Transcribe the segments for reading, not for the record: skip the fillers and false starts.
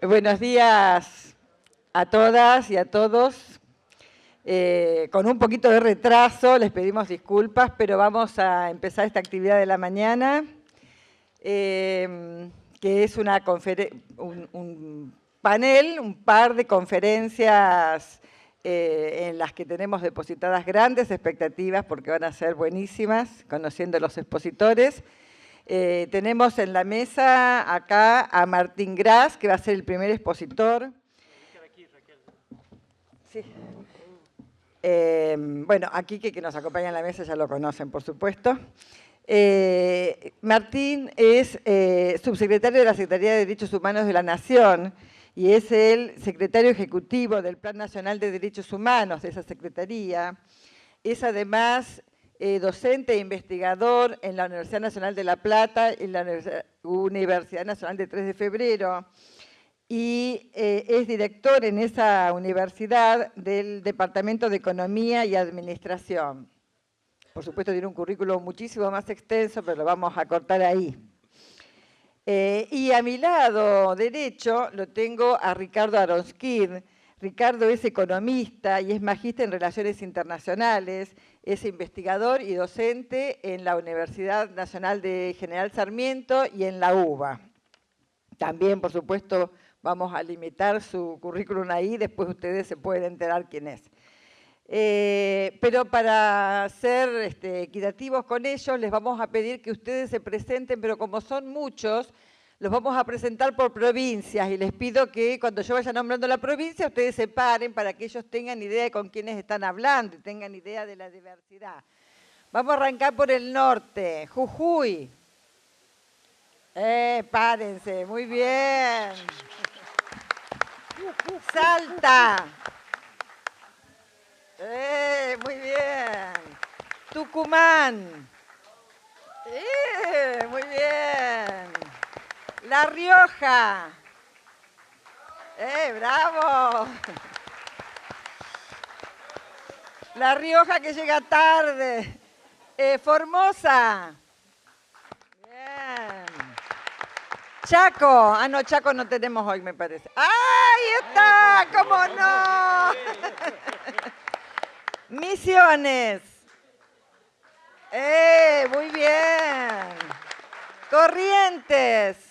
Buenos días a todas y a todos. Con un poquito de retraso, les pedimos disculpas, pero vamos a empezar esta actividad de la mañana, que es un panel, un par de conferencias en las que tenemos depositadas grandes expectativas porque van a ser buenísimas, conociendo a los expositores. Tenemos en la mesa acá a Martín Gras, que va a ser el primer expositor. Sí. Bueno, aquí que nos acompaña en la mesa ya lo conocen, por supuesto. Martín es subsecretario de la Secretaría de Derechos Humanos de la Nación y es el secretario ejecutivo del Plan Nacional de Derechos Humanos de esa secretaría. Es además docente e investigador en la Universidad Nacional de La Plata, en la Universidad Nacional de 3 de Febrero, y es director en esa universidad del Departamento de Economía y Administración. Por supuesto tiene un currículo muchísimo más extenso, pero lo vamos a cortar ahí. Y a mi lado derecho lo tengo a Ricardo Aronskid. Ricardo es economista y es magíster en Relaciones Internacionales, es investigador y docente en la Universidad Nacional de General Sarmiento y en la UBA. También, por supuesto, vamos a limitar su currículum ahí, después ustedes se pueden enterar quién es. Pero para ser equitativos con ellos, les vamos a pedir que ustedes se presenten, pero como son muchos, los vamos a presentar por provincias y les pido que cuando yo vaya nombrando la provincia, ustedes se paren para que ellos tengan idea de con quiénes están hablando y tengan idea de la diversidad. Vamos a arrancar por el norte, Jujuy. Párense, muy bien. Salta. Muy bien. Tucumán. Muy bien. La Rioja. ¡Bravo! La Rioja que llega tarde. Formosa. Bien. Chaco. Ah, no, Chaco no tenemos hoy, me parece. ¡Ahí está! ¡Cómo no! Misiones. Muy bien. Corrientes.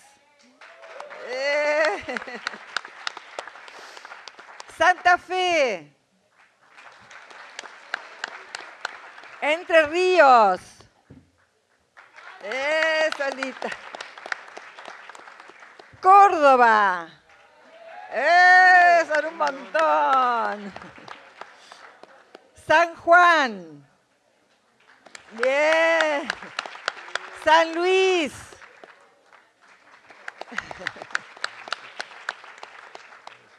Santa Fe. Entre Ríos. Solita. Córdoba. Son un montón. San Juan. Bien. San Luis.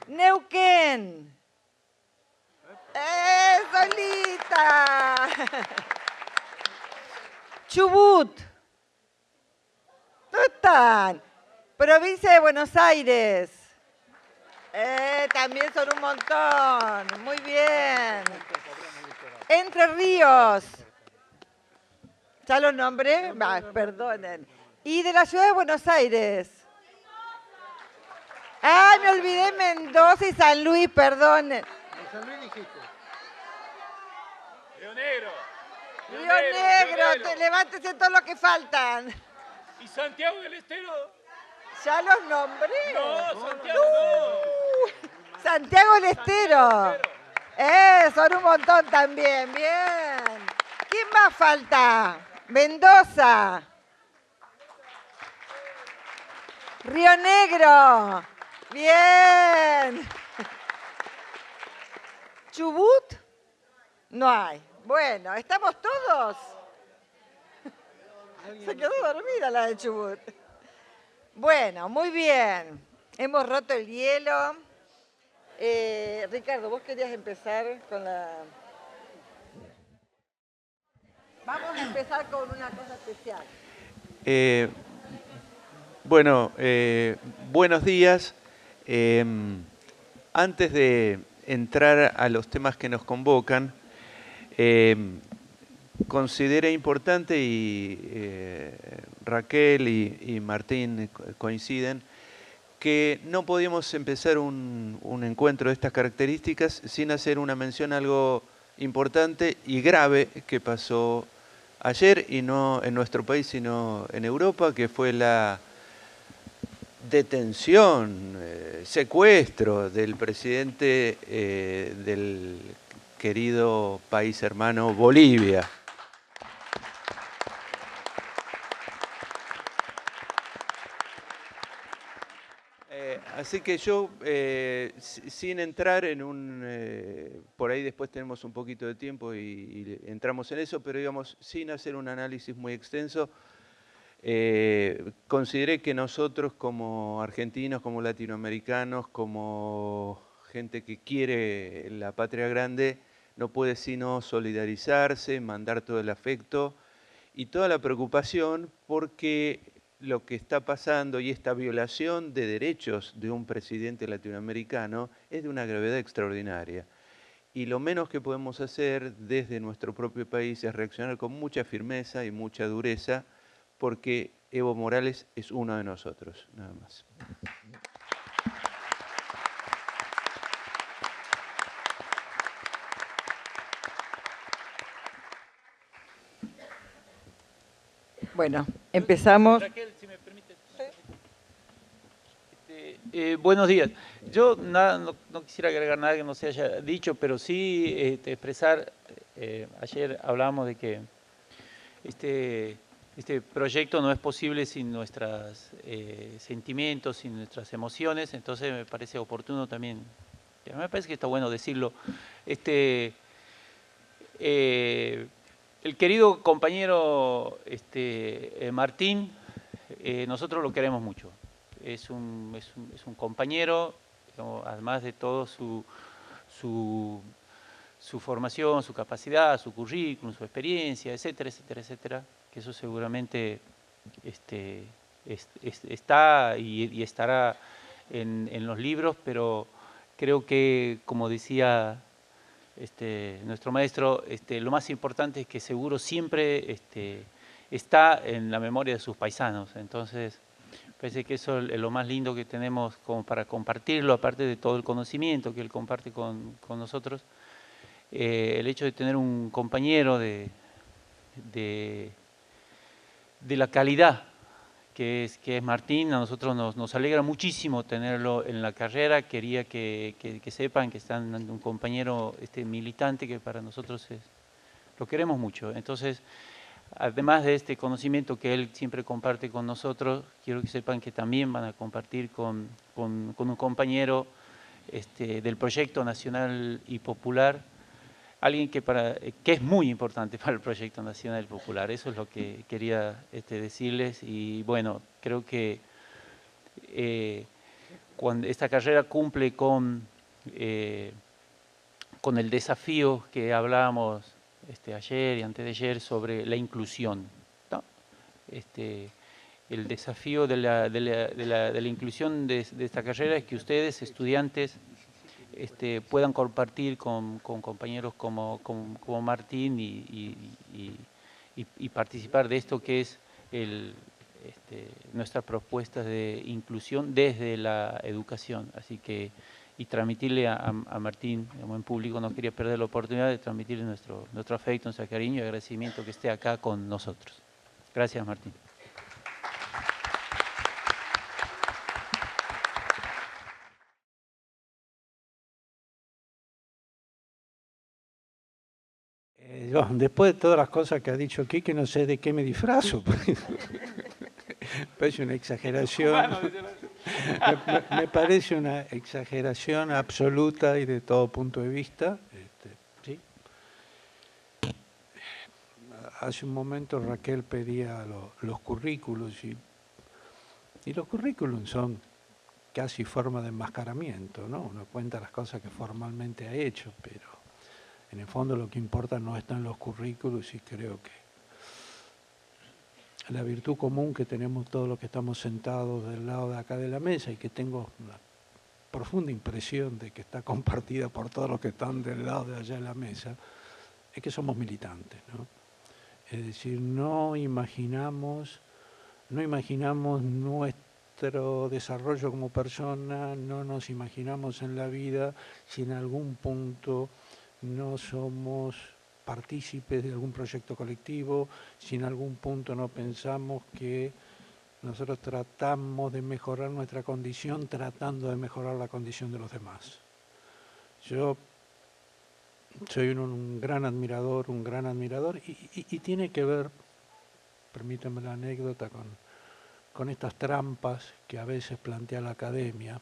Neuquén. Solita. Chubut. ¿Dónde están? Provincia de Buenos Aires. También son un montón. Muy bien. Entre Ríos. ¿Ya los nombré? Perdonen. Y de la ciudad de Buenos Aires. Me olvidé Mendoza y San Luis, perdonen. San Luis dijiste. Río Negro. Río Negro. Levántese todos los que faltan. ¿Y Santiago del Estero? ¿Ya los nombré? No, Santiago no. Santiago del Estero. Son un montón también. Bien. ¿Quién más falta? Mendoza. Río Negro. Bien. ¿Chubut? No hay. Bueno, ¿estamos todos? Se quedó dormida la de Chubut. Bueno, muy bien. Hemos roto el hielo. Ricardo, vos querías empezar con la... Vamos a empezar con una cosa especial. Buenos días. Antes de entrar a los temas que nos convocan, consideré importante, y Raquel y Martín coinciden, que no podíamos empezar un encuentro de estas características sin hacer una mención a algo importante y grave que pasó ayer, y no en nuestro país, sino en Europa, que fue la detención, secuestro del presidente del querido país hermano Bolivia. Así que yo, sin entrar en un... por ahí después tenemos un poquito de tiempo y entramos en eso, pero digamos, sin hacer un análisis muy extenso, consideré que nosotros como argentinos, como latinoamericanos, como gente que quiere la patria grande, no puede sino solidarizarse, mandar todo el afecto y toda la preocupación, porque lo que está pasando y esta violación de derechos de un presidente latinoamericano es de una gravedad extraordinaria. Y lo menos que podemos hacer desde nuestro propio país es reaccionar con mucha firmeza y mucha dureza, porque Evo Morales es uno de nosotros, nada más. Bueno, empezamos. Raquel, si me permite. Buenos días. Yo no quisiera agregar nada que no se haya dicho, pero sí expresar, ayer hablábamos de que este proyecto no es posible sin nuestros sentimientos, sin nuestras emociones, entonces me parece oportuno también, me parece que está bueno decirlo, el querido compañero Martín, nosotros lo queremos mucho. Es un compañero, digamos, además de todo su formación, su capacidad, su currículum, su experiencia, etcétera, etcétera, etcétera, que eso seguramente está y estará en los libros, pero creo que, como decía nuestro maestro, lo más importante es que seguro siempre está en la memoria de sus paisanos. Entonces, parece que eso es lo más lindo que tenemos como para compartirlo, aparte de todo el conocimiento que él comparte con nosotros. El hecho de tener un compañero de la calidad que es Martín, a nosotros nos alegra muchísimo tenerlo en la carrera. Quería que sepan que están un compañero militante que para nosotros lo queremos mucho. Entonces, además de este conocimiento que él siempre comparte con nosotros, quiero que sepan que también van a compartir con un compañero del Proyecto Nacional y Popular, alguien que es muy importante para el Proyecto Nacional y Popular. Eso es lo que quería decirles. Y bueno, creo que cuando esta carrera cumple con el desafío que hablábamos ayer y antes de ayer sobre la inclusión, ¿no? El desafío de la inclusión de esta carrera es que ustedes, estudiantes, puedan compartir con compañeros como Martín y participar de esto que es nuestra propuesta de inclusión desde la educación. Así que, y transmitirle a Martín, en público, no quería perder la oportunidad de transmitirle nuestro afecto, nuestro cariño y agradecimiento que esté acá con nosotros. Gracias, Martín. Después de todas las cosas que ha dicho aquí, que no sé de qué me disfrazo. Parece una exageración. Me parece una exageración absoluta y de todo punto de vista. ¿Sí? Hace un momento Raquel pedía los currículos y los currículos son casi forma de enmascaramiento, ¿no? Uno cuenta las cosas que formalmente ha hecho, pero en el fondo lo que importa no está en los currículos, y creo que la virtud común que tenemos todos los que estamos sentados del lado de acá de la mesa, y que tengo una profunda impresión de que está compartida por todos los que están del lado de allá de la mesa, es que somos militantes, ¿no? Es decir, no imaginamos nuestro desarrollo como persona no nos imaginamos en la vida si en algún punto no somos partícipes de algún proyecto colectivo, si en algún punto no pensamos que nosotros tratamos de mejorar nuestra condición tratando de mejorar la condición de los demás. Yo soy un gran admirador, y tiene que ver, permítanme la anécdota, con estas trampas que a veces plantea la academia.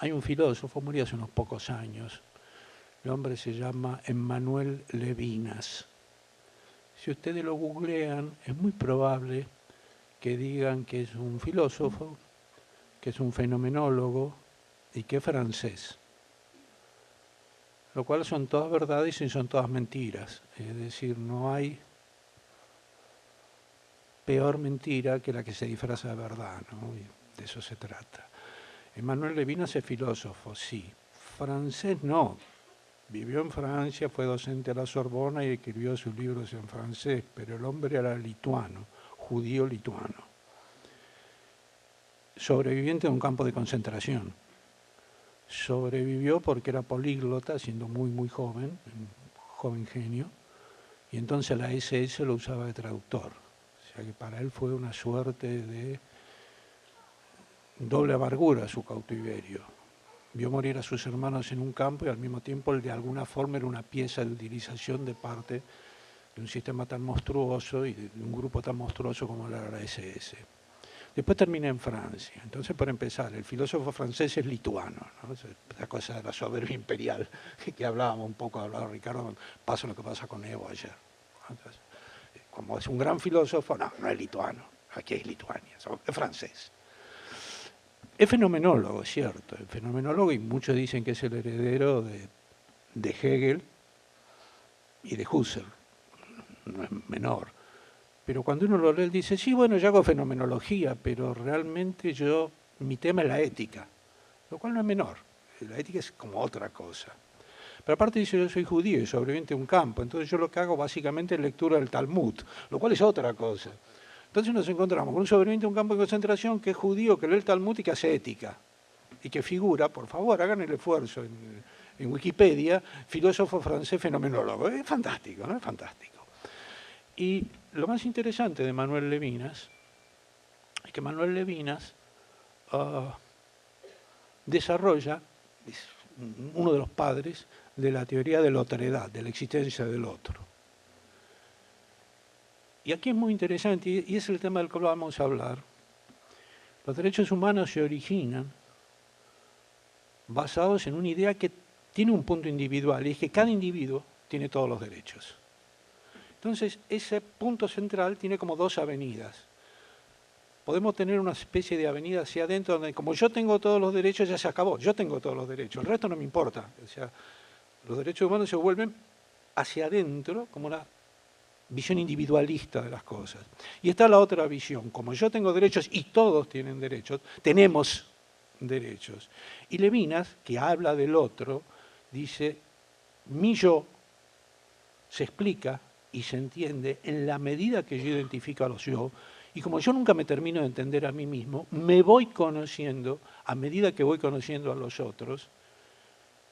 Hay un filósofo, murió hace unos pocos años, el hombre se llama Emmanuel Levinas. Si ustedes lo googlean, es muy probable que digan que es un filósofo, que es un fenomenólogo y que es francés. Lo cual son todas verdades y son todas mentiras. Es decir, no hay peor mentira que la que se disfraza de verdad, ¿no? Y de eso se trata. Emmanuel Levinas es filósofo, sí. Francés no. Vivió en Francia, fue docente a la Sorbona y escribió sus libros en francés, pero el hombre era lituano, judío lituano. Sobreviviente de un campo de concentración. Sobrevivió porque era políglota, siendo muy joven, un joven genio, y entonces la SS lo usaba de traductor. O sea que para él fue una suerte de doble amargura su cautiverio. Vio morir a sus hermanos en un campo y al mismo tiempo él de alguna forma era una pieza de utilización de parte de un sistema tan monstruoso y de un grupo tan monstruoso como era la SS. Después termina en Francia. Entonces, por empezar, el filósofo francés es lituano, ¿no? Esa cosa de la soberbia imperial que hablábamos un poco, hablaba Ricardo, pasa lo que pasa con Evo ayer. Entonces, como es un gran filósofo, no es lituano, aquí es Lituania, es francés. Es fenomenólogo, es cierto, es fenomenólogo y muchos dicen que es el heredero de Hegel y de Husserl, no es menor. Pero cuando uno lo lee, él dice, sí, bueno, yo hago fenomenología, pero realmente mi tema es la ética, lo cual no es menor. La ética es como otra cosa. Pero aparte dice, yo soy judío y sobreviviente de un campo, entonces yo lo que hago básicamente es lectura del Talmud, lo cual es otra cosa. Entonces nos encontramos con un sobreviviente de un campo de concentración que es judío, que lee el Talmud y que hace ética. Y que figura, por favor, hagan el esfuerzo en Wikipedia, filósofo francés fenomenólogo. Es fantástico, ¿no? Es fantástico. Y lo más interesante de Manuel Levinas es que Manuel Levinas desarrolla, es uno de los padres de la teoría de la otredad, de la existencia del otro. Y aquí es muy interesante, y es el tema del que vamos a hablar. Los derechos humanos se originan basados en una idea que tiene un punto individual, y es que cada individuo tiene todos los derechos. Entonces, ese punto central tiene como dos avenidas. Podemos tener una especie de avenida hacia adentro donde como yo tengo todos los derechos, ya se acabó, yo tengo todos los derechos, el resto no me importa. O sea, los derechos humanos se vuelven hacia adentro como una visión individualista de las cosas. Y está la otra visión, como yo tengo derechos y todos tienen derechos, tenemos derechos. Y Levinas, que habla del otro, dice, mi yo se explica y se entiende en la medida que yo identifico a los yo, y como yo nunca me termino de entender a mí mismo, me voy conociendo a medida que voy conociendo a los otros,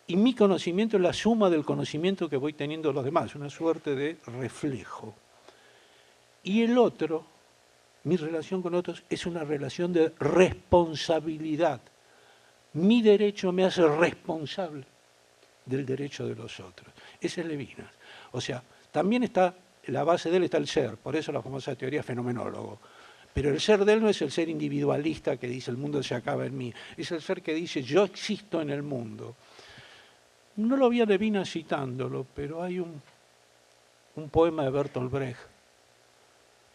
y mi conocimiento es la suma del conocimiento que voy teniendo de los demás, una suerte de reflejo. Y el otro, mi relación con otros, es una relación de responsabilidad. Mi derecho me hace responsable del derecho de los otros. Ese es Levinas. O sea, también está, la base de él está el ser, por eso la famosa teoría fenomenólogo. Pero el ser de él no es el ser individualista que dice el mundo se acaba en mí, es el ser que dice yo existo en el mundo. No lo vi a Levinas citándolo, pero hay un poema de Bertolt Brecht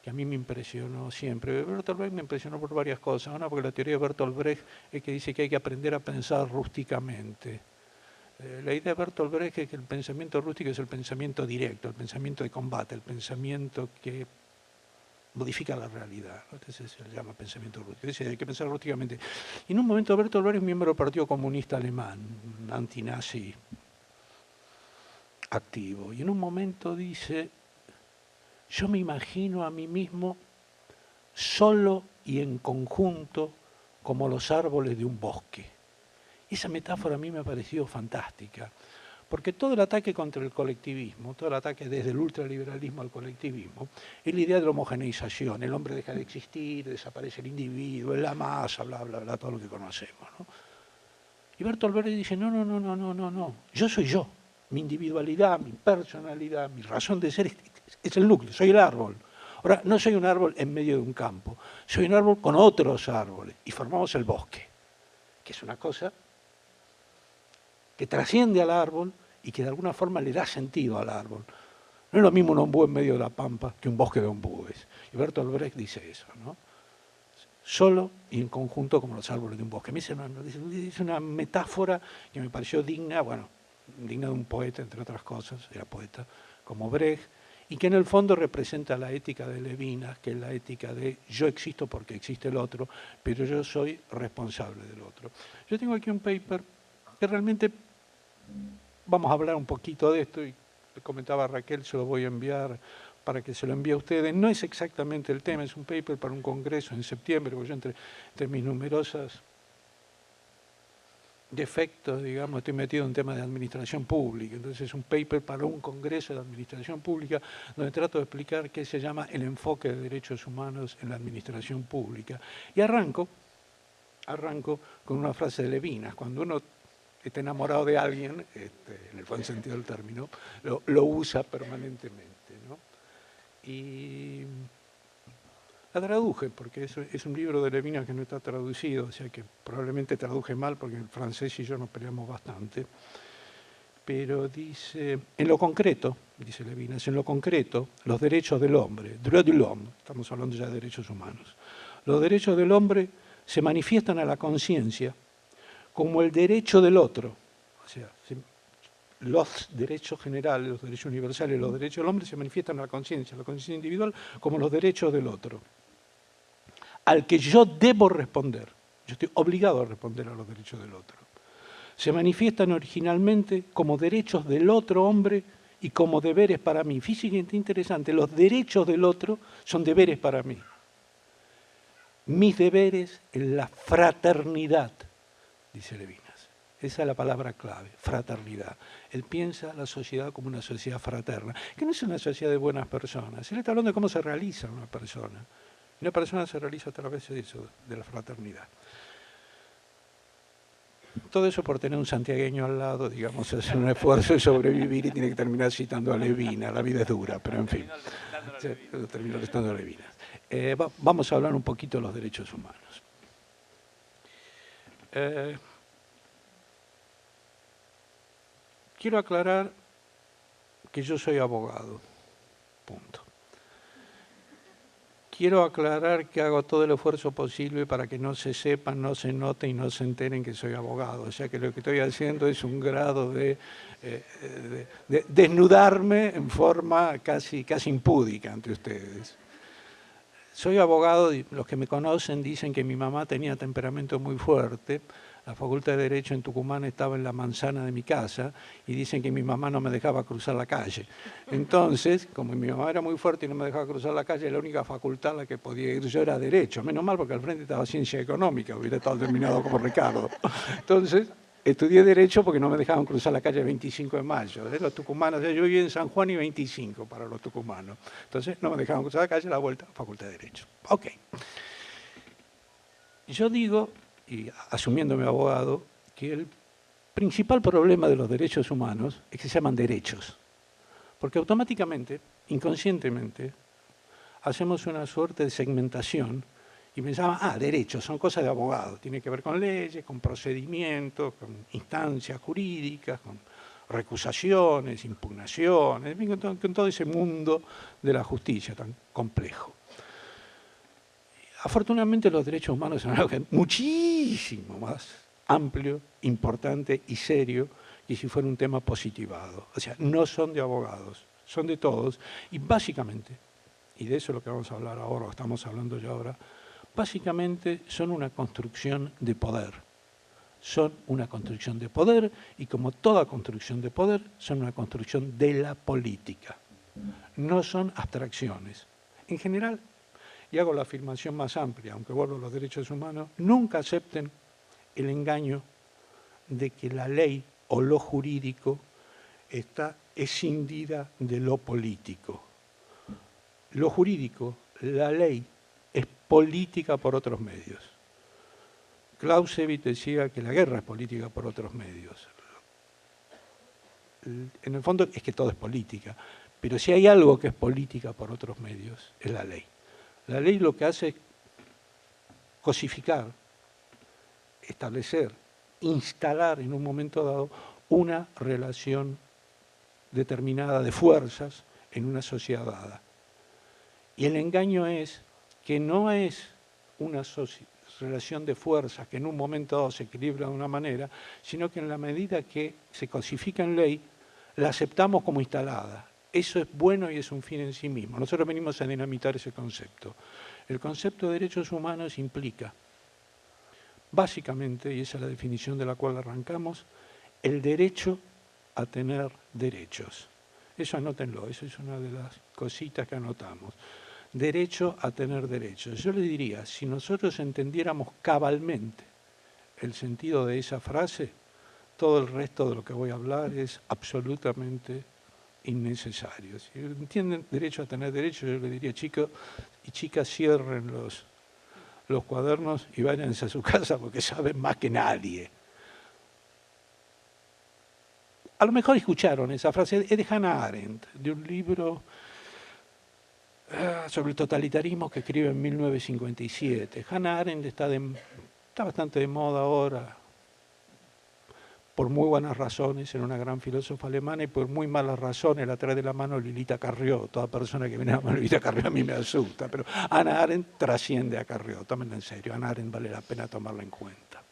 que a mí me impresionó siempre. Bertolt Brecht me impresionó por varias cosas. Una, porque la teoría de Bertolt Brecht es que dice que hay que aprender a pensar rústicamente. La idea de Bertolt Brecht es que el pensamiento rústico es el pensamiento directo, el pensamiento de combate, el pensamiento que modifica la realidad. Entonces se llama pensamiento rústico. Dice, hay que pensar rústicamente. Y en un momento Bertolt Brecht es miembro del Partido Comunista Alemán, un antinazi activo. Y en un momento dice, yo me imagino a mí mismo solo y en conjunto como los árboles de un bosque. Esa metáfora a mí me ha parecido fantástica, porque todo el ataque contra el colectivismo, todo el ataque desde el ultraliberalismo al colectivismo, es la idea de la homogeneización. El hombre deja de existir, desaparece el individuo, es la masa, bla, bla, bla, todo lo que conocemos, ¿no? Y Bertolt Brecht dice, no, yo soy yo. Mi individualidad, mi personalidad, mi razón de ser es el núcleo, soy el árbol. Ahora, no soy un árbol en medio de un campo, soy un árbol con otros árboles y formamos el bosque, que es una cosa que trasciende al árbol y que de alguna forma le da sentido al árbol. No es lo mismo un ombú en medio de la pampa que un bosque de ombúes. Y Bertolt Brecht dice eso, ¿no? Solo y en conjunto como los árboles de un bosque. A mí es una metáfora que me pareció digna, bueno, digna de un poeta, entre otras cosas, era poeta, como Brecht, y que en el fondo representa la ética de Levinas, que es la ética de yo existo porque existe el otro, pero yo soy responsable del otro. Yo tengo aquí un paper que realmente vamos a hablar un poquito de esto, y le comentaba a Raquel, se lo voy a enviar para que se lo envíe a ustedes. No es exactamente el tema, es un paper para un congreso en septiembre, porque yo entre mis numerosas defectos, digamos, estoy metido en temas de administración pública. Entonces es un paper para un congreso de administración pública donde trato de explicar qué se llama el enfoque de derechos humanos en la administración pública. Y arranco con una frase de Levinas. Cuando uno está enamorado de alguien, en el buen sentido del término, lo usa permanentemente, ¿no? Y la traduje, porque es un libro de Levinas que no está traducido, o sea que probablemente traduje mal, porque el francés y yo nos peleamos bastante. Pero dice, en lo concreto, dice Levinas, en lo concreto, los derechos del hombre, droit de l'homme, estamos hablando ya de derechos humanos, los derechos del hombre se manifiestan a la conciencia como el derecho del otro, o sea, los derechos generales, los derechos universales, los derechos del hombre se manifiestan a la conciencia individual como los derechos del otro, al que yo debo responder. Yo estoy obligado a responder a los derechos del otro. Se manifiestan originalmente como derechos del otro hombre y como deberes para mí. Fíjense, interesante, los derechos del otro son deberes para mí. Mis deberes en la fraternidad, dice Levinas. Esa es la palabra clave, fraternidad. Él piensa la sociedad como una sociedad fraterna, que no es una sociedad de buenas personas. Él está hablando de cómo se realiza una persona. Una persona se realiza a través de eso, de la fraternidad. Todo eso por tener un santiagueño al lado, digamos, es un esfuerzo de sobrevivir y tiene que terminar citando a Levinas. La vida es dura, pero en fin. Terminó citando a Levinas. Vamos a hablar un poquito de los derechos humanos. Quiero aclarar que yo soy abogado, punto. Quiero aclarar que hago todo el esfuerzo posible para que no se sepan, no se note y no se enteren que soy abogado. O sea que lo que estoy haciendo es un grado de desnudarme en forma casi impúdica ante ustedes. Soy abogado y los que me conocen dicen que mi mamá tenía temperamento muy fuerte. La Facultad de Derecho en Tucumán estaba en la manzana de mi casa y dicen que mi mamá no me dejaba cruzar la calle. Entonces, como mi mamá era muy fuerte y no me dejaba cruzar la calle, la única facultad a la que podía ir yo era Derecho. Menos mal porque al frente estaba Ciencia Económica, hubiera estado terminado como Ricardo. Entonces, estudié Derecho porque no me dejaban cruzar la calle 25 de mayo. Los tucumanos, yo vivía en San Juan y 25 para los tucumanos. Entonces, no me dejaban cruzar la calle, la vuelta, Facultad de Derecho. Ok. Yo digo, y asumiéndome abogado, que el principal problema de los derechos humanos es que se llaman derechos. Porque automáticamente, inconscientemente, hacemos una suerte de segmentación y pensamos, derechos, son cosas de abogado, tiene que ver con leyes, con procedimientos, con instancias jurídicas, con recusaciones, impugnaciones, con todo ese mundo de la justicia tan complejo. Afortunadamente los derechos humanos son algo que es muchísimo más amplio, importante y serio que si fuera un tema positivado. O sea, no son de abogados, son de todos y básicamente, y de eso es lo que vamos a hablar ahora, o estamos hablando ya ahora, básicamente son una construcción de poder. Son una construcción de poder y como toda construcción de poder, son una construcción de la política. No son abstracciones. En general, Y hago la afirmación más amplia, aunque vuelvo a los derechos humanos, nunca acepten el engaño de que la ley o lo jurídico está escindida de lo político. Lo jurídico, la ley, es política por otros medios. Clausewitz decía que la guerra es política por otros medios. En el fondo es que todo es política, pero si hay algo que es política por otros medios, es la ley. La ley lo que hace es cosificar, establecer, instalar en un momento dado una relación determinada de fuerzas en una sociedad dada. Y el engaño es que no es una relación de fuerzas que en un momento dado se equilibra de una manera, sino que en la medida que se cosifica en ley, la aceptamos como instalada. Eso es bueno y es un fin en sí mismo. Nosotros venimos a dinamitar ese concepto. El concepto de derechos humanos implica, básicamente, y esa es la definición de la cual arrancamos, el derecho a tener derechos. Eso anótenlo, eso es una de las cositas que anotamos. Derecho a tener derechos. Yo le diría, si nosotros entendiéramos cabalmente el sentido de esa frase, todo el resto de lo que voy a hablar es absolutamente innecesario. Si entienden derecho a tener derechos, yo le diría, chicos y chicas, cierren los cuadernos y váyanse a su casa porque saben más que nadie. A lo mejor escucharon esa frase, es de Hannah Arendt, de un libro sobre el totalitarismo que escribe en 1957. Hannah Arendt está bastante de moda ahora, por muy buenas razones, era una gran filósofa alemana, y por muy malas razones la trae de la mano Lilita Carrió. Toda persona que viene a la mano Lilita Carrió a mí me asusta, pero Hannah Arendt trasciende a Carrió, tómenla en serio, Hannah Arendt vale la pena tomarla en cuenta.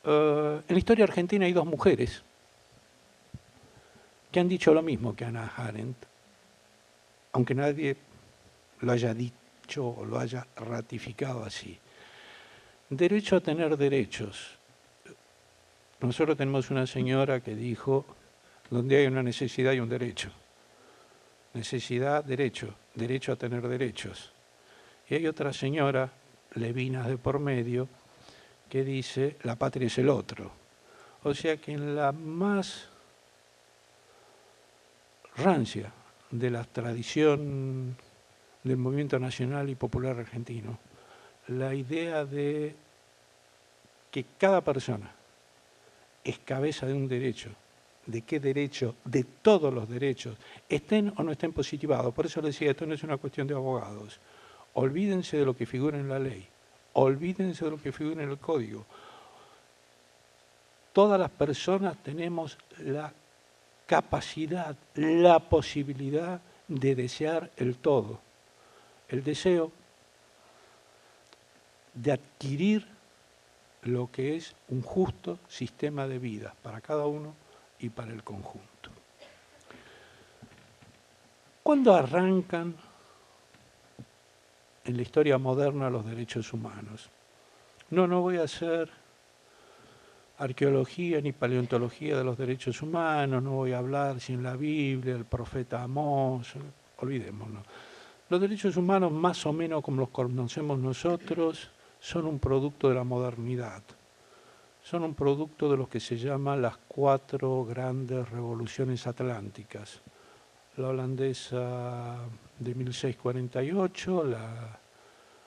En la historia argentina hay dos mujeres que han dicho lo mismo que Hannah Arendt, aunque nadie lo haya dicho o lo haya ratificado así. Derecho a tener derechos. Nosotros tenemos una señora que dijo, donde hay una necesidad hay un derecho. Necesidad, derecho, derecho a tener derechos. Y hay otra señora, Levinas de por medio, que dice, la patria es el otro. O sea que en la más rancia de la tradición del movimiento nacional y popular argentino, la idea de que cada persona es cabeza de un derecho, de qué derecho, de todos los derechos, estén o no estén positivados. Por eso les decía, esto no es una cuestión de abogados. Olvídense de lo que figura en la ley, olvídense de lo que figura en el código. Todas las personas tenemos la capacidad, la posibilidad de desear el todo. El deseo de adquirir lo que es un justo sistema de vida para cada uno y para el conjunto. ¿Cuándo arrancan en la historia moderna los derechos humanos? No voy a hacer arqueología ni paleontología de los derechos humanos, no voy a hablar si en la Biblia, el profeta Amós, olvidémonos. Los derechos humanos, más o menos como los conocemos nosotros, son un producto de la modernidad. Son un producto de lo que se llama las 4 grandes revoluciones atlánticas. La holandesa de 1648, la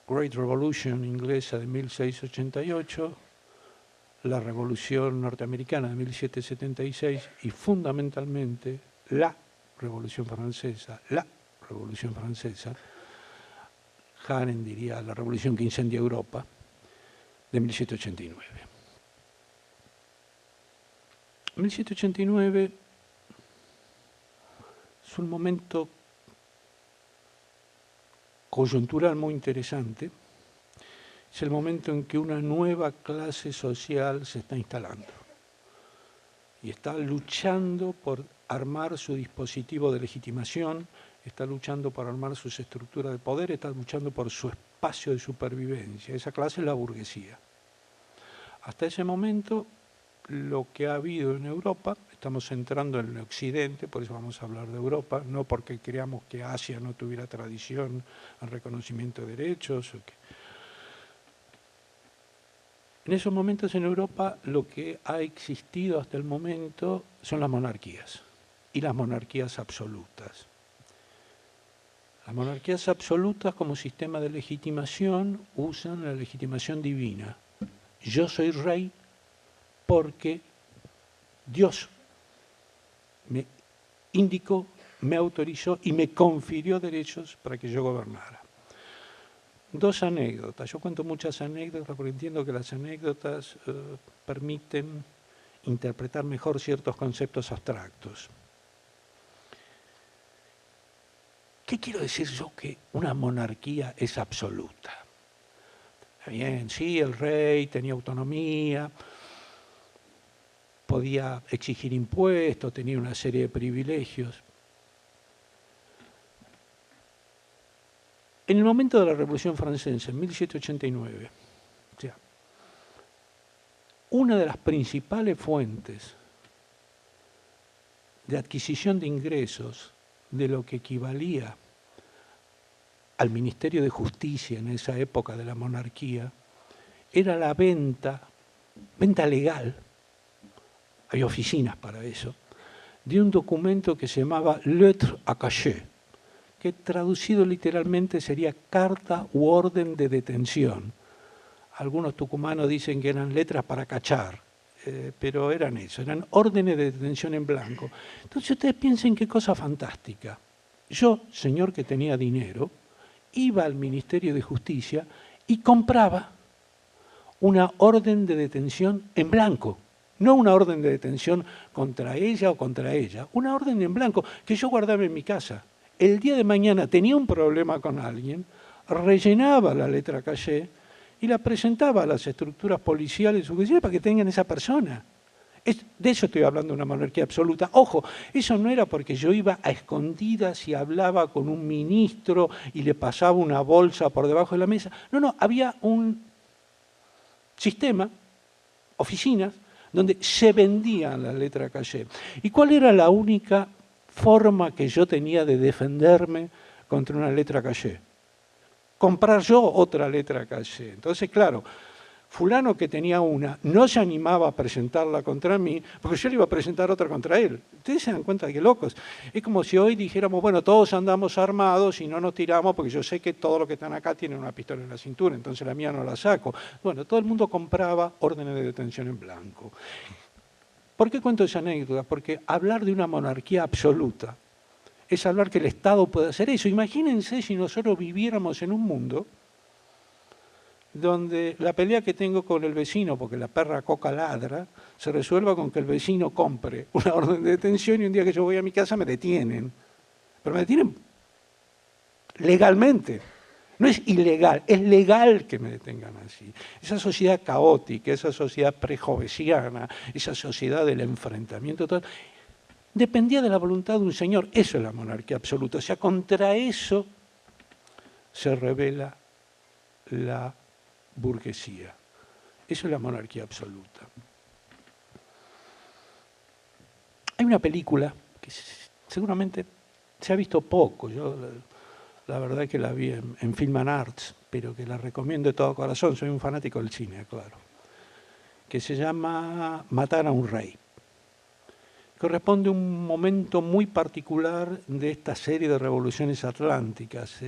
Great Revolution inglesa de 1688, la Revolución norteamericana de 1776 y fundamentalmente la Revolución Francesa, Arendt diría la revolución que incendia Europa, de 1789. 1789 es un momento coyuntural muy interesante. Es el momento en que una nueva clase social se está instalando y está luchando por armar su dispositivo de legitimación, está luchando por armar sus estructuras de poder, está luchando por su espacio de supervivencia. Esa clase es la burguesía. Hasta ese momento lo que ha habido en Europa. Estamos entrando en el Occidente, por eso vamos a hablar de Europa, no porque creamos que Asia no tuviera tradición al reconocimiento de derechos. En esos momentos en Europa lo que ha existido hasta el momento son las monarquías, y las monarquías absolutas. Las monarquías absolutas como sistema de legitimación usan la legitimación divina. Yo soy rey porque Dios me indicó, me autorizó y me confirió derechos para que yo gobernara. Dos anécdotas. Yo cuento muchas anécdotas porque entiendo que las anécdotas permiten interpretar mejor ciertos conceptos abstractos. ¿Qué quiero decir yo que una monarquía es absoluta? Está bien, sí, el rey tenía autonomía, podía exigir impuestos, tenía una serie de privilegios. En el momento de la Revolución Francesa, en 1789, o sea, una de las principales fuentes de adquisición de ingresos de lo que equivalía al Ministerio de Justicia en esa época de la monarquía era la venta legal, hay oficinas para eso, de un documento que se llamaba lettre à cachet, que traducido literalmente sería carta u orden de detención. Algunos tucumanos dicen que eran letras para cachar, pero eran eso, eran órdenes de detención en blanco. Entonces ustedes piensen qué cosa fantástica. Yo, señor que tenía dinero, iba al Ministerio de Justicia y compraba una orden de detención en blanco. No una orden de detención contra ella o contra ella, una orden en blanco que yo guardaba en mi casa. El día de mañana tenía un problema con alguien, rellenaba la letra cachet y la presentaba a las estructuras policiales o judiciales para que tengan esa persona. De eso estoy hablando, de una monarquía absoluta. Ojo, eso no era porque yo iba a escondidas y hablaba con un ministro y le pasaba una bolsa por debajo de la mesa. No, había un sistema, oficinas, donde se vendía la letra cachet. ¿Y cuál era la única forma que yo tenía de defenderme contra una letra cachet? Comprar yo otra letra cachet. Entonces, claro, fulano que tenía una no se animaba a presentarla contra mí porque yo le iba a presentar otra contra él. Ustedes se dan cuenta de qué locos. Es como si hoy dijéramos, bueno, todos andamos armados y no nos tiramos porque yo sé que todos los que están acá tienen una pistola en la cintura, entonces la mía no la saco. Bueno, todo el mundo compraba órdenes de detención en blanco. ¿Por qué cuento esa anécdota? Porque hablar de una monarquía absoluta es hablar que el Estado puede hacer eso. Imagínense si nosotros viviéramos en un mundo donde la pelea que tengo con el vecino, porque la perra coca ladra, se resuelva con que el vecino compre una orden de detención y un día que yo voy a mi casa me detienen. Pero me detienen legalmente. No es ilegal, es legal que me detengan así. Esa sociedad caótica, esa sociedad prejovesiana, esa sociedad del enfrentamiento total, dependía de la voluntad de un señor. Eso es la monarquía absoluta. O sea, contra eso se revela la burguesía. Eso es la monarquía absoluta. Hay una película que seguramente se ha visto poco, yo la verdad es que la vi en Film and Arts, pero que la recomiendo de todo corazón, soy un fanático del cine, claro, que se llama Matar a un rey. Corresponde a un momento muy particular de esta serie de revoluciones atlánticas.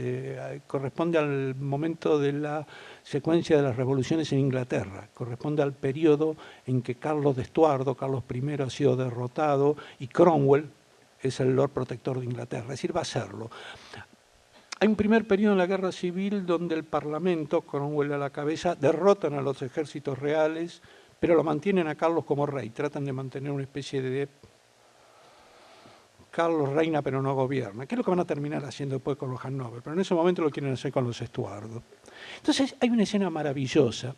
Corresponde al momento de la secuencia de las revoluciones en Inglaterra. Corresponde al periodo en que Carlos de Estuardo, Carlos I, ha sido derrotado y Cromwell es el Lord Protector de Inglaterra. Es decir, va a serlo. Hay un primer periodo en la Guerra Civil donde el Parlamento, Cromwell a la cabeza, derrotan a los ejércitos reales, pero lo mantienen a Carlos como rey. Tratan de mantener una especie de Carlos reina pero no gobierna, que es lo que van a terminar haciendo después con los Hannover, pero en ese momento lo quieren hacer con los Estuardo. Entonces hay una escena maravillosa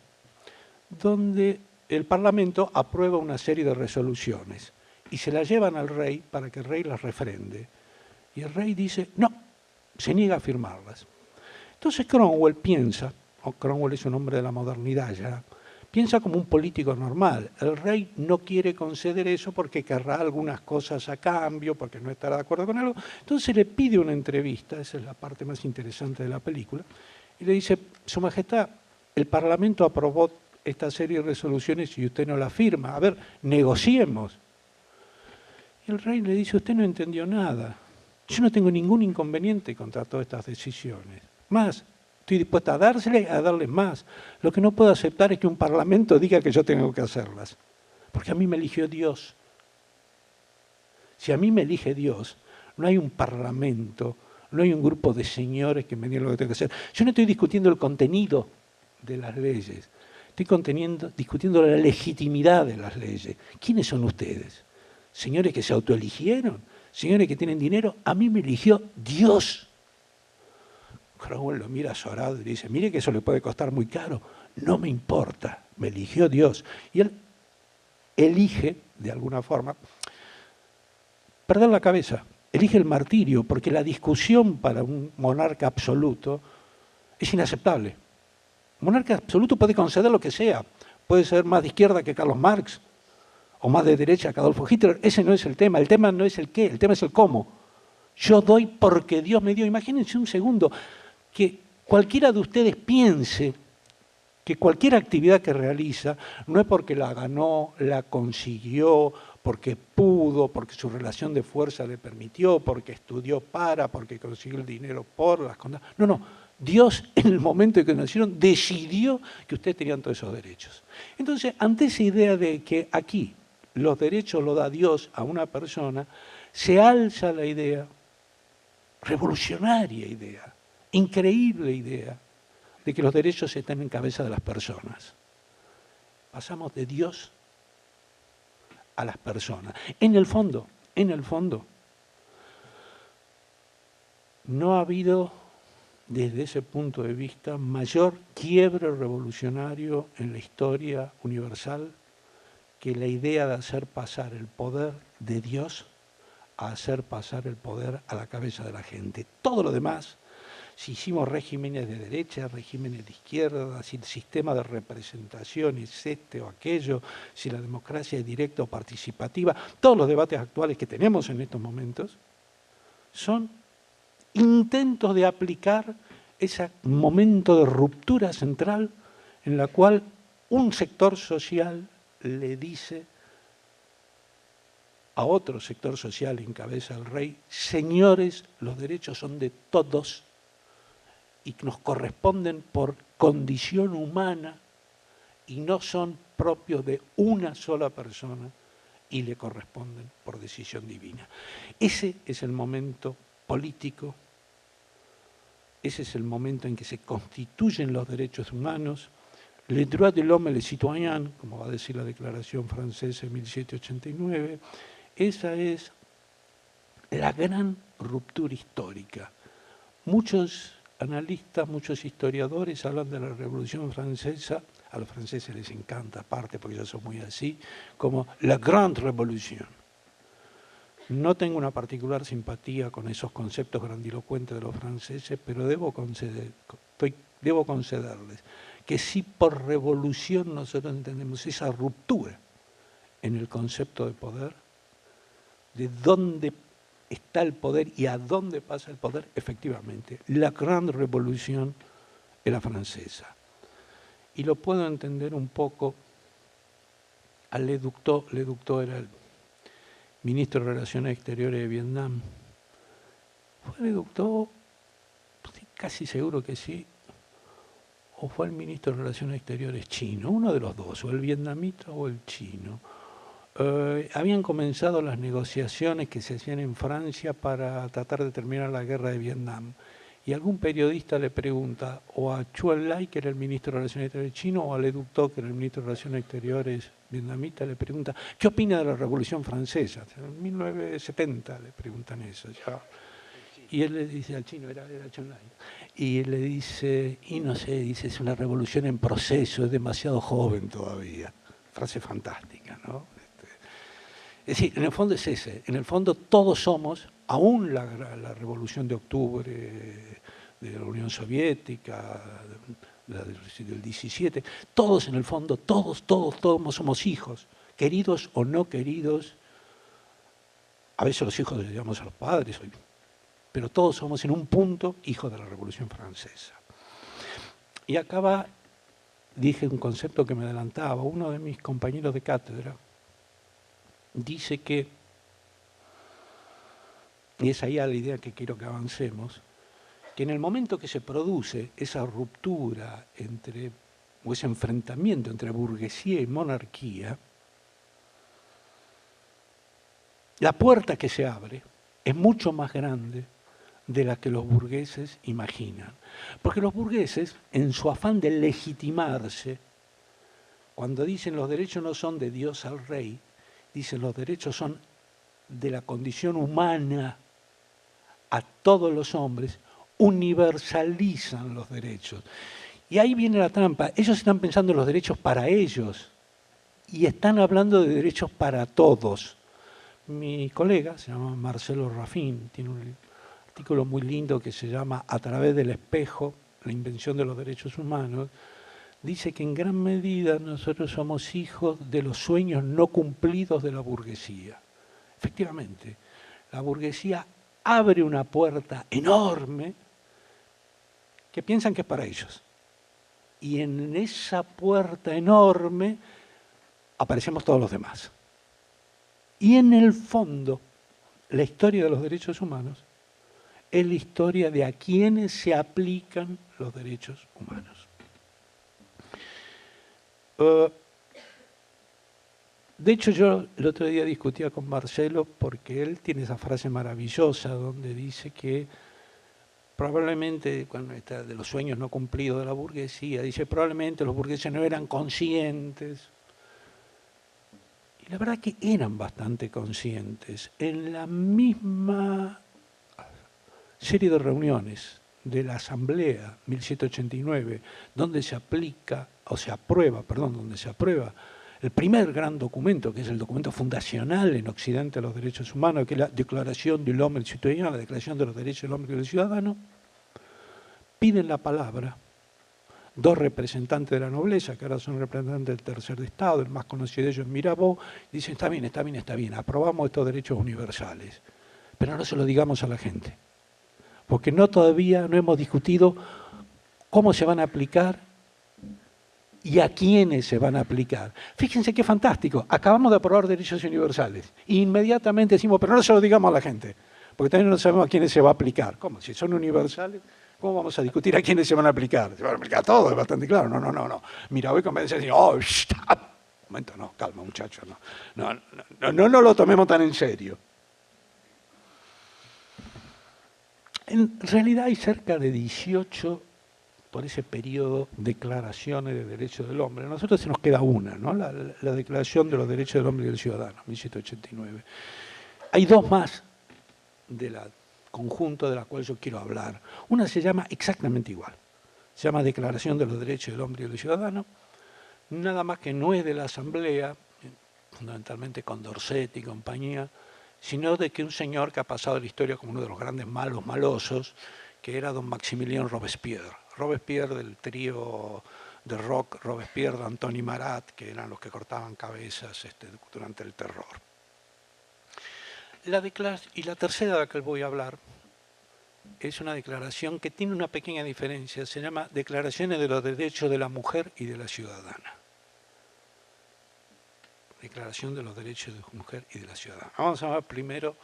donde el Parlamento aprueba una serie de resoluciones y se las llevan al rey para que el rey las refrende. Y el rey dice, no, se niega a firmarlas. Entonces Cromwell piensa, Cromwell es un hombre de la modernidad ya, Piensa como un político normal. El rey no quiere conceder eso porque querrá algunas cosas a cambio, porque no estará de acuerdo con algo. Entonces le pide una entrevista, esa es la parte más interesante de la película, y le dice, Su Majestad, el Parlamento aprobó esta serie de resoluciones y usted no la firma. A ver, negociemos. Y el rey le dice, usted no entendió nada. Yo no tengo ningún inconveniente contra todas estas decisiones. Más, estoy dispuesta a darles más. Lo que no puedo aceptar es que un parlamento diga que yo tengo que hacerlas. Porque a mí me eligió Dios. Si a mí me elige Dios, no hay un parlamento, no hay un grupo de señores que me digan lo que tengo que hacer. Yo no estoy discutiendo el contenido de las leyes. Estoy discutiendo la legitimidad de las leyes. ¿Quiénes son ustedes? ¿Señores que se autoeligieron? ¿Señores que tienen dinero? A mí me eligió Dios. Cromwell lo mira azorado y dice, mire que eso le puede costar muy caro. No me importa, me eligió Dios. Y él elige, de alguna forma, perder la cabeza. Elige el martirio, porque la discusión para un monarca absoluto es inaceptable. Un monarca absoluto puede conceder lo que sea. Puede ser más de izquierda que Carlos Marx, o más de derecha que Adolfo Hitler. Ese no es el tema. El tema no es el qué, el tema es el cómo. Yo doy porque Dios me dio. Imagínense un segundo que cualquiera de ustedes piense que cualquier actividad que realiza no es porque la ganó, la consiguió, porque pudo, porque su relación de fuerza le permitió, porque estudió porque consiguió el dinero por las cosas. No, no. Dios, en el momento en que nacieron, decidió que ustedes tenían todos esos derechos. Entonces, ante esa idea de que aquí los derechos los da Dios a una persona, se alza la idea, revolucionaria idea, increíble idea, de que los derechos están en cabeza de las personas. Pasamos de Dios a las personas. En el fondo, no ha habido, desde ese punto de vista, mayor quiebre revolucionario en la historia universal que la idea de hacer pasar el poder de Dios a hacer pasar el poder a la cabeza de la gente. Todo lo demás, si hicimos regímenes de derecha, regímenes de izquierda, si el sistema de representación es este o aquello, si la democracia es directa o participativa, todos los debates actuales que tenemos en estos momentos son intentos de aplicar ese momento de ruptura central en la cual un sector social le dice a otro sector social en cabeza del rey, señores, los derechos son de todos y nos corresponden por condición humana y no son propios de una sola persona y le corresponden por decisión divina. Ese es el momento político, ese es el momento en que se constituyen los derechos humanos, le droit de l'homme et le citoyen, como va a decir la Declaración Francesa de 1789, esa es la gran ruptura histórica. Muchos analistas, muchos historiadores hablan de la Revolución Francesa, a los franceses les encanta aparte porque ellos son muy así, como la Grande Revolution. No tengo una particular simpatía con esos conceptos grandilocuentes de los franceses, pero debo concederles que si por revolución nosotros entendemos esa ruptura en el concepto de poder, de dónde está el poder y a dónde pasa el poder, efectivamente, la gran revolución es la francesa. Y lo puedo entender un poco a Le Ductot. Le Ductot era el ministro de Relaciones Exteriores de Vietnam. ¿Fue Le Ductot? Casi seguro que sí. ¿O fue el ministro de Relaciones Exteriores chino? Uno de los dos, o el vietnamita o el chino. Habían comenzado las negociaciones que se hacían en Francia para tratar de terminar la guerra de Vietnam. Y algún periodista le pregunta o a Chu Enlai, que era el ministro de Relaciones Exteriores chino, o a Le Ductot, que era el ministro de Relaciones Exteriores vietnamita, le pregunta, ¿qué opina de la Revolución Francesa? En 1970 le preguntan eso. Ya. Y él le dice al chino, era Chu Enlai, y él le dice, y no sé, dice, es una revolución en proceso, es demasiado joven todavía. Frase fantástica, ¿no? Es decir, en el fondo es ese, en el fondo todos somos, aún la revolución de octubre de la Unión Soviética, del 17, todos en el fondo, todos somos hijos, queridos o no queridos. A veces los hijos les llamamos a los padres, pero todos somos en un punto hijos de la Revolución Francesa. Y acá dije un concepto que me adelantaba. Uno de mis compañeros de cátedra dice que, y es ahí la idea que quiero que avancemos, que en el momento que se produce esa ruptura o ese enfrentamiento entre burguesía y monarquía, la puerta que se abre es mucho más grande de la que los burgueses imaginan. Porque los burgueses, en su afán de legitimarse, cuando dicen los derechos no son de Dios al rey, dicen los derechos son de la condición humana a todos los hombres, universalizan los derechos. Y ahí viene la trampa. Ellos están pensando en los derechos para ellos y están hablando de derechos para todos. Mi colega, se llama Marcelo Rafín, tiene un artículo muy lindo que se llama A través del espejo, la invención de los derechos humanos. Dice que en gran medida nosotros somos hijos de los sueños no cumplidos de la burguesía. Efectivamente, la burguesía abre una puerta enorme que piensan que es para ellos. Y en esa puerta enorme aparecemos todos los demás. Y en el fondo, la historia de los derechos humanos es la historia de a quienes se aplican los derechos humanos. De hecho, yo el otro día discutía con Marcelo porque él tiene esa frase maravillosa donde dice que probablemente, cuando está de los sueños no cumplidos de la burguesía, dice probablemente los burgueses no eran conscientes. Y la verdad que eran bastante conscientes. En la misma serie de reuniones de la Asamblea 1789, donde se aprueba el primer gran documento, que es el documento fundacional en Occidente de los derechos humanos, que es la Declaración del Hombre y del Ciudadano, la Declaración de los Derechos del Hombre y del Ciudadano, piden la palabra dos representantes de la nobleza, que ahora son representantes del tercer estado, el más conocido de ellos es Mirabeau, dicen, está bien, aprobamos estos derechos universales, pero no se lo digamos a la gente, porque todavía no hemos discutido cómo se van a aplicar y a quiénes se van a aplicar. Fíjense qué fantástico, acabamos de aprobar derechos universales, e inmediatamente decimos, pero no se lo digamos a la gente, porque también no sabemos a quiénes se va a aplicar. ¿Cómo? Si son universales, ¿cómo vamos a discutir a quiénes se van a aplicar? Se van a aplicar a todos, es bastante claro. No. Mira, hoy convence a decir, un momento, no, calma muchachos, no lo tomemos tan en serio. En realidad hay cerca de 18, por ese periodo, declaraciones de derechos del hombre. A nosotros se nos queda una, ¿no? La Declaración de los Derechos del Hombre y del Ciudadano, 1789. Hay dos más del conjunto de la cual yo quiero hablar. Una se llama exactamente igual. Se llama Declaración de los Derechos del Hombre y del Ciudadano. Nada más que no es de la Asamblea, fundamentalmente Condorcet y compañía, sino de que un señor que ha pasado a la historia como uno de los grandes malosos, que era don Maximilien Robespierre. Robespierre del trío de rock, Robespierre de Antoni Marat, que eran los que cortaban cabezas durante el terror. Y la tercera de la que voy a hablar es una declaración que tiene una pequeña diferencia, se llama Declaraciones de los Derechos de la Mujer y de la Ciudadana. Declaración de los Derechos de la Mujer y de la Ciudadana. Vamos a hablar primero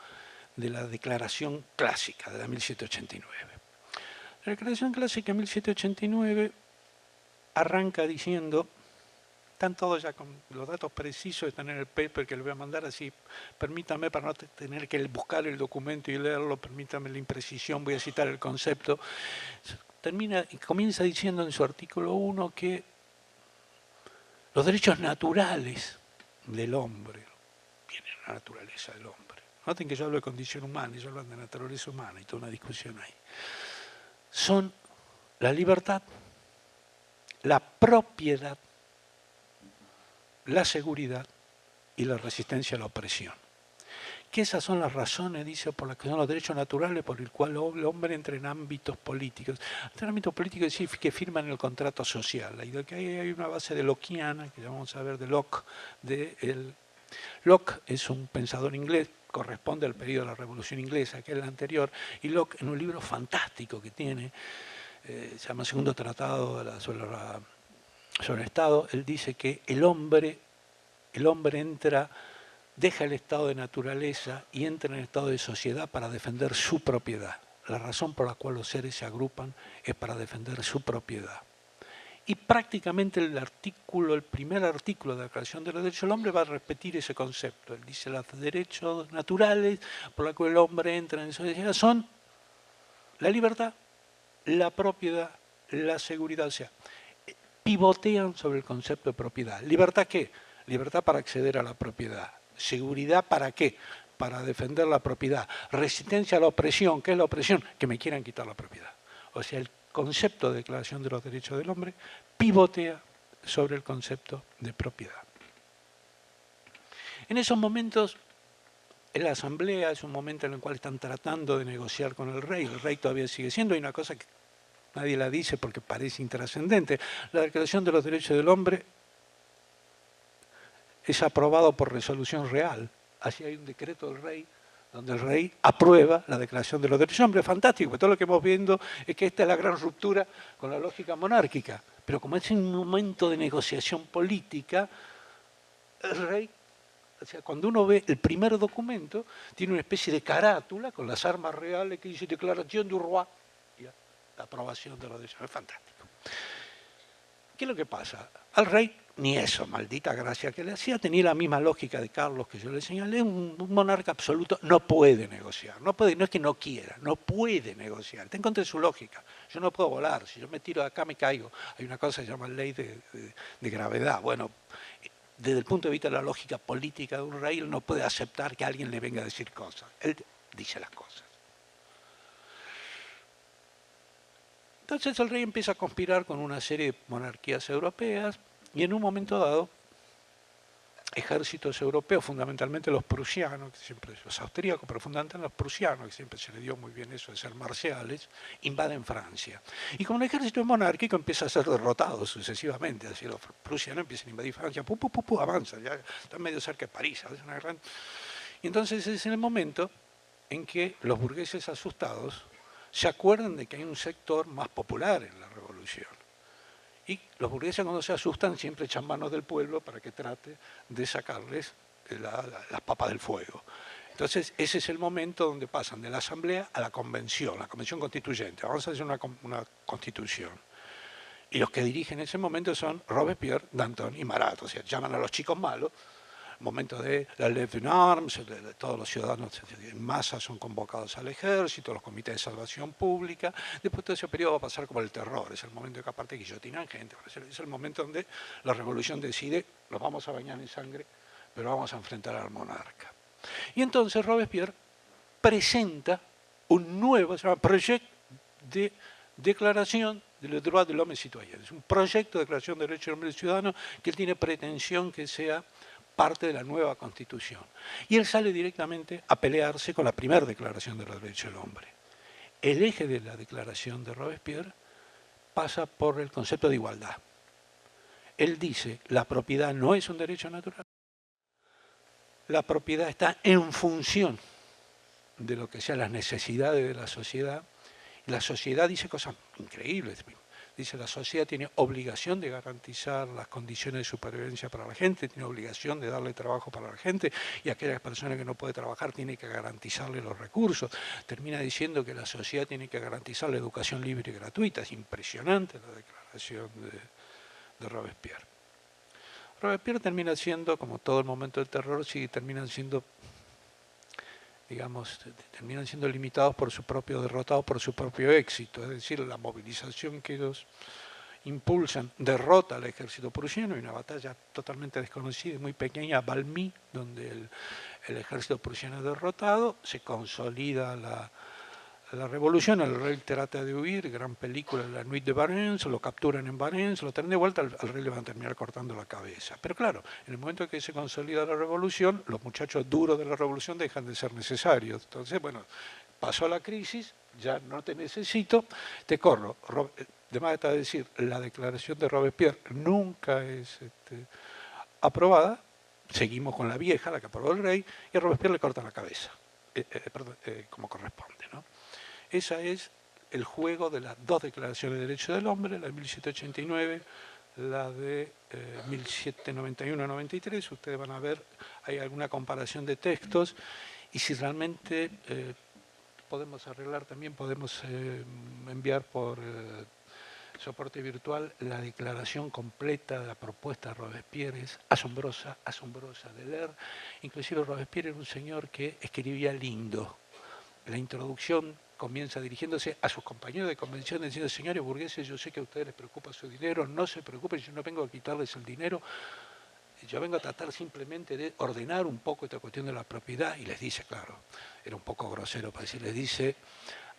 de la Declaración Clásica de la 1789. La Declaración Clásica de 1789 arranca diciendo, están todos ya con los datos precisos, están en el paper que les voy a mandar, así permítame, para no tener que buscar el documento y leerlo, permítame la imprecisión, voy a citar el concepto. Comienza diciendo en su artículo 1 que los derechos naturales del hombre, viene la naturaleza del hombre. Noten que yo hablo de condición humana, ellos hablan de naturaleza humana y toda una discusión ahí. Son la libertad, la propiedad, la seguridad y la resistencia a la opresión. que esas son las razones, dice, por las que son los derechos naturales por el cual el hombre entra en ámbitos políticos. En ámbitos políticos es decir, que firman el contrato social. Y de que hay una base de Lockeana, que ya vamos a ver de Locke. Locke es un pensador inglés, corresponde al periodo de la Revolución Inglesa, que es el anterior, y Locke en un libro fantástico que tiene, se llama Segundo Tratado sobre el Estado, él dice que el hombre deja el estado de naturaleza y entra en el estado de sociedad para defender su propiedad. La razón por la cual los seres se agrupan es para defender su propiedad. Y prácticamente el primer artículo de la Declaración de los Derechos del Hombre va a repetir ese concepto. Él dice los derechos naturales por los cuales el hombre entra en sociedad son la libertad, la propiedad, la seguridad. O sea, pivotean sobre el concepto de propiedad. ¿Libertad qué? Libertad para acceder a la propiedad. ¿Seguridad para qué? Para defender la propiedad. Resistencia a la opresión. ¿Qué es la opresión? Que me quieran quitar la propiedad. O sea, el concepto de Declaración de los Derechos del Hombre pivotea sobre el concepto de propiedad. En esos momentos, en la Asamblea es un momento en el cual están tratando de negociar con el rey todavía sigue siendo, hay una cosa que nadie la dice porque parece intrascendente, la Declaración de los Derechos del Hombre es aprobado por resolución real. Así hay un decreto del rey, donde el rey aprueba la Declaración de los Derechos del Hombre. Es fantástico, porque todo lo que hemos viendo es que esta es la gran ruptura con la lógica monárquica. Pero como es un momento de negociación política, el rey, o sea, cuando uno ve el primer documento, tiene una especie de carátula con las armas reales que dice Declaración du Roi, ya, la aprobación de los derechos. Es fantástico. ¿Qué es lo que pasa? Al rey, ni eso, maldita gracia que le hacía, tenía la misma lógica de Carlos que yo le señalé, un monarca absoluto no puede negociar, no es que no quiera, no puede negociar, está en contra de su lógica. Yo no puedo volar, si yo me tiro de acá me caigo. Hay una cosa que se llama ley de gravedad. Bueno, desde el punto de vista de la lógica política de un rey, él no puede aceptar que alguien le venga a decir cosas, él dice las cosas. Entonces el rey empieza a conspirar con una serie de monarquías europeas y en un momento dado, ejércitos europeos, fundamentalmente los prusianos, que siempre, los austríacos, pero fundamentalmente los prusianos, que siempre se le dio muy bien eso de ser marciales, invaden Francia. Y como el ejército monárquico empieza a ser derrotado sucesivamente, así los prusianos empiezan a invadir Francia, avanza, ya están medio cerca de París. ¿Sabes? Y entonces es el momento en que los burgueses asustados se acuerdan de que hay un sector más popular en la revolución. Y los burgueses cuando se asustan siempre echan manos del pueblo para que trate de sacarles las papas del fuego. Entonces ese es el momento donde pasan de la asamblea a la convención constituyente. Vamos a hacer una constitución. Y los que dirigen ese momento son Robespierre, Danton y Marat. O sea, llaman a los chicos malos. Momento de la levée en armes, todos los ciudadanos en masa son convocados al ejército, los comités de salvación pública. Después todo ese periodo va a pasar como el terror, es el momento en que aparte guillotinan gente, es el momento donde la revolución decide, los vamos a bañar en sangre, pero vamos a enfrentar al monarca. Y entonces Robespierre presenta un nuevo, se llama Proyecto de Declaración de los Droits de l'Homme et Citoyen. Es un proyecto de declaración de derechos del hombre y ciudadano que él tiene pretensión que sea parte de la nueva Constitución. Y él sale directamente a pelearse con la primera Declaración de los Derechos del Hombre. El eje de la Declaración de Robespierre pasa por el concepto de igualdad. Él dice, la propiedad no es un derecho natural, la propiedad está en función de lo que sean las necesidades de la sociedad. Y la sociedad dice cosas increíbles. Dice, la sociedad tiene obligación de garantizar las condiciones de supervivencia para la gente, tiene obligación de darle trabajo para la gente, y aquellas personas que no pueden trabajar tiene que garantizarle los recursos. Termina diciendo que la sociedad tiene que garantizar la educación libre y gratuita. Es impresionante la declaración de Robespierre. Robespierre termina siendo, como todo el momento del terror, sí, terminan siendo limitados por su propio derrotado, por su propio éxito, es decir, la movilización que ellos impulsan derrota al ejército prusiano, y una batalla totalmente desconocida y muy pequeña, Valmy, donde el ejército prusiano es derrotado, se consolida la revolución, el rey trata de huir, gran película, La Nuit de Valence, lo capturan en Valence, lo traen de vuelta, al rey le van a terminar cortando la cabeza. Pero claro, en el momento que se consolida la revolución, los muchachos duros de la revolución dejan de ser necesarios. Entonces, bueno, pasó la crisis, ya no te necesito, te corro. De más está decir, la declaración de Robespierre nunca es aprobada, seguimos con la vieja, la que aprobó el rey, y a Robespierre le cortan la cabeza, como corresponde, ¿no? Ese es el juego de las dos declaraciones de derechos del hombre, la de 1789, la de 1791-93. Ustedes van a ver, hay alguna comparación de textos, y si realmente podemos arreglar también, podemos enviar por soporte virtual la declaración completa de la propuesta de Robespierre. Es asombrosa, asombrosa de leer. Inclusive Robespierre era un señor que escribía lindo. La introducción comienza dirigiéndose a sus compañeros de convención diciendo: señores burgueses, yo sé que a ustedes les preocupa su dinero, no se preocupen, yo no vengo a quitarles el dinero, yo vengo a tratar simplemente de ordenar un poco esta cuestión de la propiedad. Y les dice, claro, era un poco grosero para decir, les dice: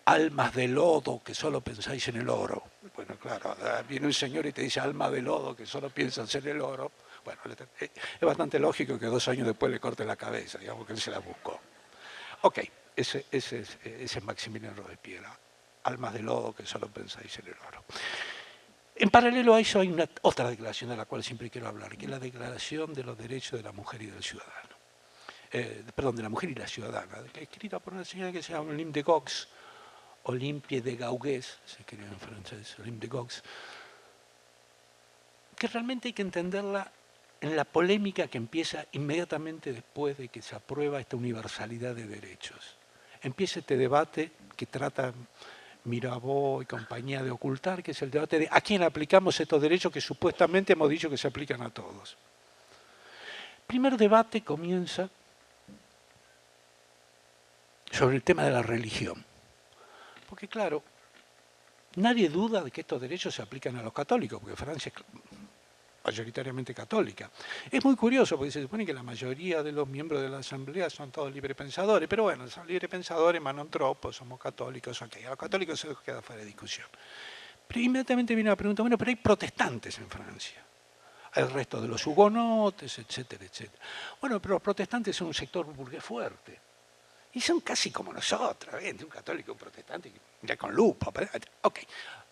almas de lodo que solo pensáis en el oro. Bueno, claro, viene un señor y te dice alma de lodo que solo piensas en el oro. Bueno, es bastante lógico que 2 años después le corte la cabeza, digamos que él se la buscó. Ok, ese es Maximilien Robespierre, almas de lodo que solo pensáis en el oro. En paralelo a eso hay otra declaración de la cual siempre quiero hablar, que es la Declaración de los Derechos de la Mujer y del Ciudadano. Perdón, de la Mujer y la Ciudadana, escrita por una señora que se llama Olympe de Gaugues, Olympie de Gaugues, se escribe en francés, Olympe de Gaugues, que realmente hay que entenderla en la polémica que empieza inmediatamente después de que se aprueba esta universalidad de derechos. Empieza este debate que trata Mirabeau y compañía de ocultar, que es el debate de a quién aplicamos estos derechos que supuestamente hemos dicho que se aplican a todos. El primer debate comienza sobre el tema de la religión. Porque claro, nadie duda de que estos derechos se aplican a los católicos, porque Francia es mayoritariamente católica. Es muy curioso, porque se supone que la mayoría de los miembros de la Asamblea son todos librepensadores, pero bueno, son librepensadores, manotropos, somos católicos, ok, a los católicos se les queda fuera de discusión. Pero inmediatamente viene la pregunta, bueno, pero hay protestantes en Francia, hay el resto de los hugonotes, etcétera, etcétera. Bueno, pero los protestantes son un sector burgués fuerte. Y son casi como nosotros, ¿eh? Un católico, un protestante, mira con lupa. Ok,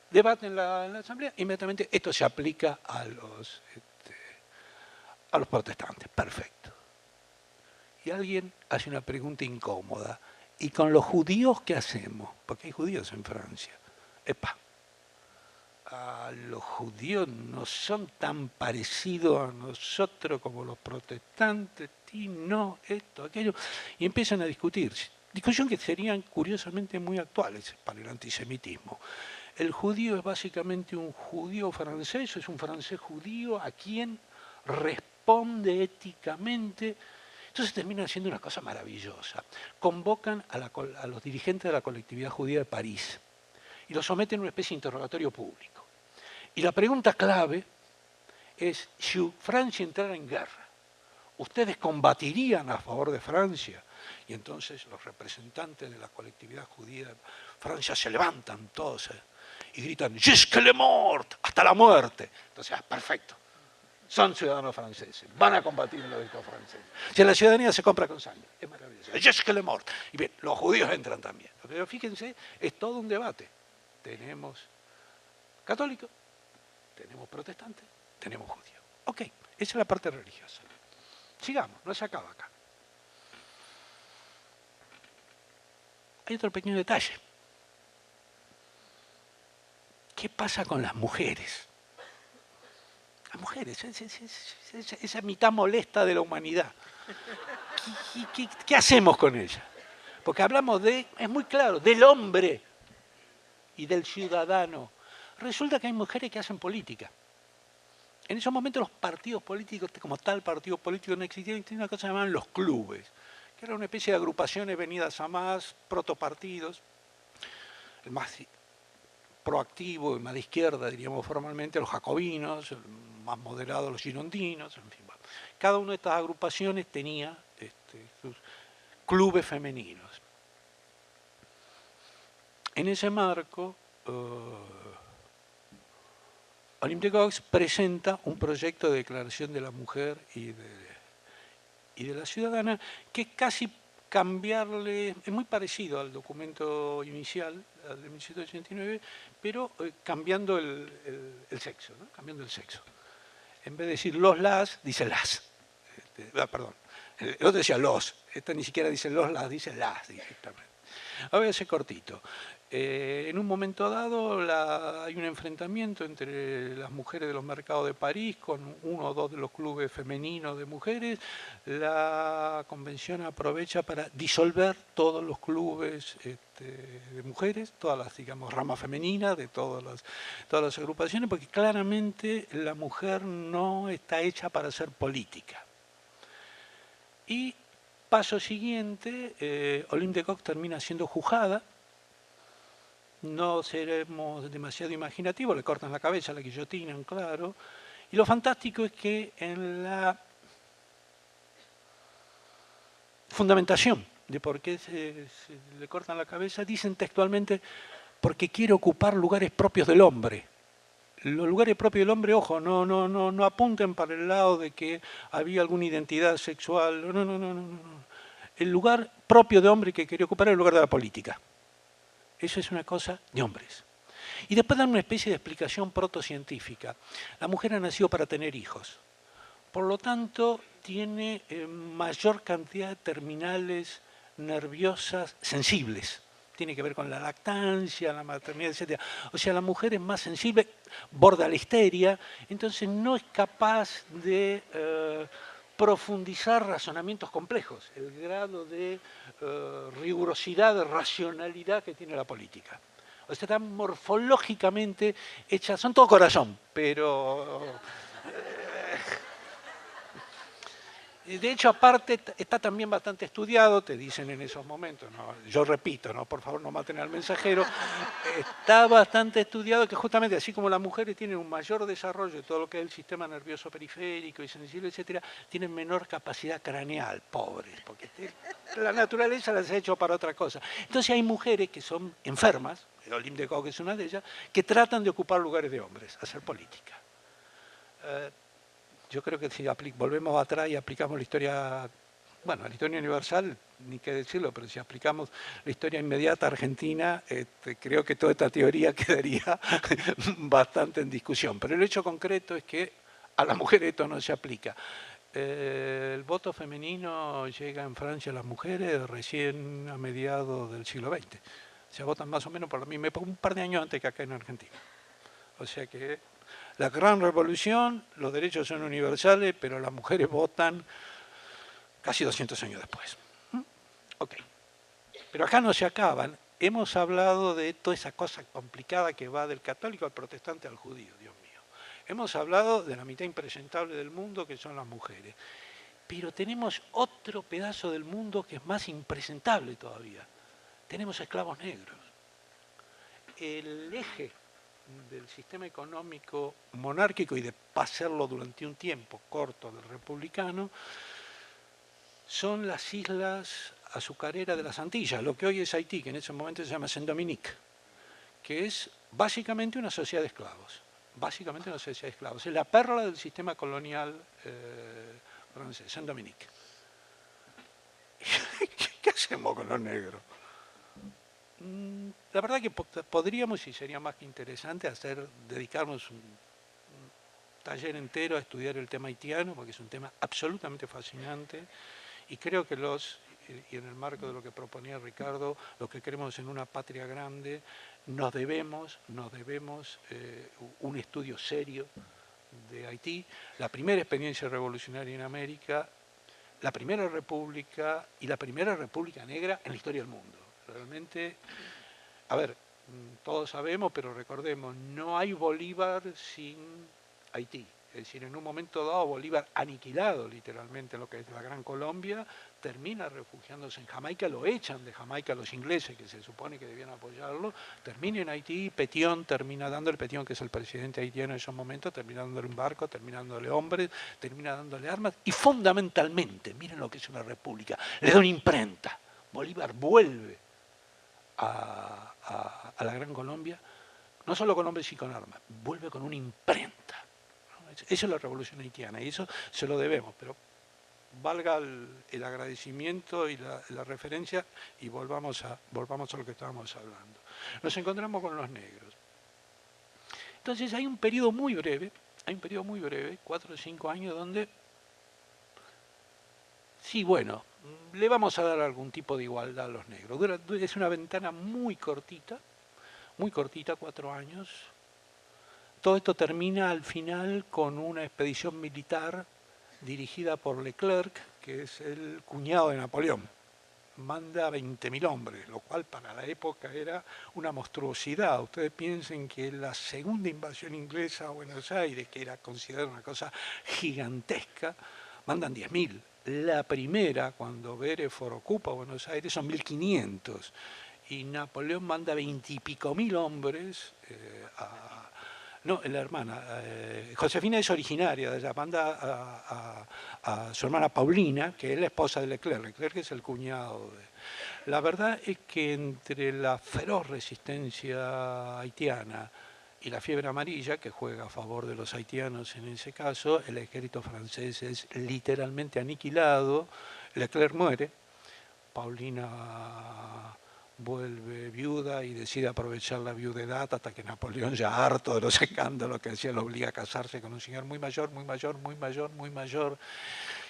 debate en la Asamblea, inmediatamente esto se aplica a los protestantes. Perfecto. Y alguien hace una pregunta incómoda. ¿Y con los judíos qué hacemos? Porque hay judíos en Francia. Epa, los judíos no son tan parecidos a nosotros como los protestantes, y no, esto, aquello, y empiezan a discutir, discusión que serían curiosamente muy actuales para el antisemitismo. El judío es básicamente un judío francés, es un francés judío a quien responde éticamente. Entonces terminan haciendo una cosa maravillosa. Convocan a los dirigentes de la colectividad judía de París y los someten a una especie de interrogatorio público. Y la pregunta clave es, si Francia entrara en guerra, ¿ustedes combatirían a favor de Francia? Y entonces los representantes de la colectividad judía de Francia se levantan todos y gritan, ¡Jusque la mort! ¡Hasta la muerte! Entonces, perfecto. Son ciudadanos franceses, van a combatir en los ejércitos franceses. Si la ciudadanía se compra con sangre, es maravilloso. ¡Jusque la mort! Y bien, los judíos entran también. Pero fíjense, es todo un debate. Tenemos católicos, tenemos protestantes, tenemos judíos. Ok, esa es la parte religiosa. Sigamos, no se acaba acá. Hay otro pequeño detalle. ¿Qué pasa con las mujeres? Las mujeres, esa mitad molesta de la humanidad. ¿Qué hacemos con ella? Porque hablamos es muy claro, del hombre y del ciudadano. Resulta que hay mujeres que hacen política. En esos momentos los partidos políticos, como tal partido político no existían, existían una cosa que se llamaban los clubes, que era una especie de agrupaciones venidas a más, protopartidos, el más proactivo, el más de izquierda, diríamos formalmente, los jacobinos, el más moderado, los girondinos, en fin. Bueno. Cada una de estas agrupaciones tenía sus clubes femeninos. En ese marco, Olympe de Gaulle presenta un proyecto de declaración de la mujer y de la ciudadana que casi cambiarle, es muy parecido al documento inicial, al de 1789, pero cambiando el sexo, ¿no? Cambiando el sexo. En vez de decir los, las, dice las. Perdón, el otro decía los, esta ni siquiera dice los, las, dice las directamente. Ahora voy a hacer cortito. En un momento dado hay un enfrentamiento entre las mujeres de los mercados de París con uno o dos de los clubes femeninos de mujeres. La convención aprovecha para disolver todos los clubes de mujeres, todas las, digamos, ramas femeninas de todas las agrupaciones, porque claramente la mujer no está hecha para hacer política. Y paso siguiente, Olympe de Gaulle termina siendo juzgada. No seremos demasiado imaginativos, le cortan la cabeza, la guillotinan, claro. Y lo fantástico es que en la fundamentación de por qué se le cortan la cabeza, dicen textualmente, porque quiere ocupar lugares propios del hombre. Los lugares propios del hombre, ojo, no apunten para el lado de que había alguna identidad sexual, no. El lugar propio de hombre que quería ocupar era el lugar de la política. Eso es una cosa de hombres. Y después dan una especie de explicación protocientífica. La mujer ha nacido para tener hijos. Por lo tanto, tiene mayor cantidad de terminales nerviosas sensibles. Tiene que ver con la lactancia, la maternidad, etc. O sea, la mujer es más sensible, borda la histeria, entonces no es capaz de profundizar razonamientos complejos, el grado de rigurosidad, de racionalidad que tiene la política. O sea, están morfológicamente hechas, son todo corazón, pero... de hecho, aparte, está también bastante estudiado, te dicen en esos momentos, ¿no? Yo repito, ¿no? Por favor no maten al mensajero, está bastante estudiado que justamente así como las mujeres tienen un mayor desarrollo de todo lo que es el sistema nervioso periférico y sensible, etcétera, tienen menor capacidad craneal, pobres, porque la naturaleza las ha hecho para otra cosa. Entonces hay mujeres que son enfermas, Olympe de Gaulle es una de ellas, que tratan de ocupar lugares de hombres, hacer política. Yo creo que si volvemos atrás y aplicamos la historia, bueno, la historia universal, ni qué decirlo, pero si aplicamos la historia inmediata argentina, creo que toda esta teoría quedaría bastante en discusión. Pero el hecho concreto es que a las mujeres esto no se aplica. El voto femenino llega en Francia a las mujeres recién a mediados del siglo XX. Se votan más o menos por lo mismo, un par de años antes que acá en Argentina. O sea que... la gran revolución, los derechos son universales, pero las mujeres votan casi 200 años después. Ok. Pero acá no se acaban. Hemos hablado de toda esa cosa complicada que va del católico al protestante al judío, Dios mío. Hemos hablado de la mitad impresentable del mundo, que son las mujeres. Pero tenemos otro pedazo del mundo que es más impresentable todavía. Tenemos esclavos negros. El eje del sistema económico monárquico y de pasarlo durante un tiempo corto del republicano, son las islas azucareras de las Antillas, lo que hoy es Haití, que en ese momento se llama Saint-Dominique, que es básicamente una sociedad de esclavos. Básicamente una sociedad de esclavos. Es la perla del sistema colonial francés, Saint-Dominique. ¿Qué hacemos con los negros? La verdad que podríamos, y sería más que interesante, dedicarnos un taller entero a estudiar el tema haitiano, porque es un tema absolutamente fascinante, y creo que y en el marco de lo que proponía Ricardo, los que creemos en una patria grande, nos debemos un estudio serio de Haití, la primera experiencia revolucionaria en América, la primera república y la primera república negra en la historia del mundo. Realmente, a ver, todos sabemos, pero recordemos, no hay Bolívar sin Haití. Es decir, en un momento dado Bolívar, aniquilado literalmente en lo que es la Gran Colombia, termina refugiándose en Jamaica, lo echan de Jamaica los ingleses, que se supone que debían apoyarlo, termina en Haití, Petión termina dándole, Petión que es el presidente haitiano en esos momentos, termina dándole un barco, termina dándole hombres, termina dándole armas, y fundamentalmente, miren lo que es una república, le da una imprenta. Bolívar vuelve a a la Gran Colombia, no solo con hombres y con armas, vuelve con una imprenta. Eso es la revolución haitiana y eso se lo debemos, pero valga el agradecimiento y la referencia y volvamos a lo que estábamos hablando. Nos encontramos con los negros. Entonces hay un periodo muy breve, 4 o 5 años, donde sí, bueno, le vamos a dar algún tipo de igualdad a los negros. Es una ventana muy cortita, 4 años. Todo esto termina al final con una expedición militar dirigida por Leclerc, que es el cuñado de Napoleón. Manda 20.000 hombres, lo cual para la época era una monstruosidad. Ustedes piensen que la segunda invasión inglesa a Buenos Aires, que era considerada una cosa gigantesca, mandan 10.000. La primera, cuando Beaufort ocupa Buenos Aires, son 1.500. Y Napoleón manda 20 y pico mil hombres No, la hermana. Josefina es originaria de allá, manda a su hermana Paulina, que es la esposa de Leclerc. Leclerc es el cuñado de... La verdad es que entre la feroz resistencia haitiana y la fiebre amarilla, que juega a favor de los haitianos en ese caso, el ejército francés es literalmente aniquilado, Leclerc muere, Paulina vuelve viuda y decide aprovechar la viudedad hasta que Napoleón, ya harto de los escándalos que hacía, lo obliga a casarse con un señor muy mayor,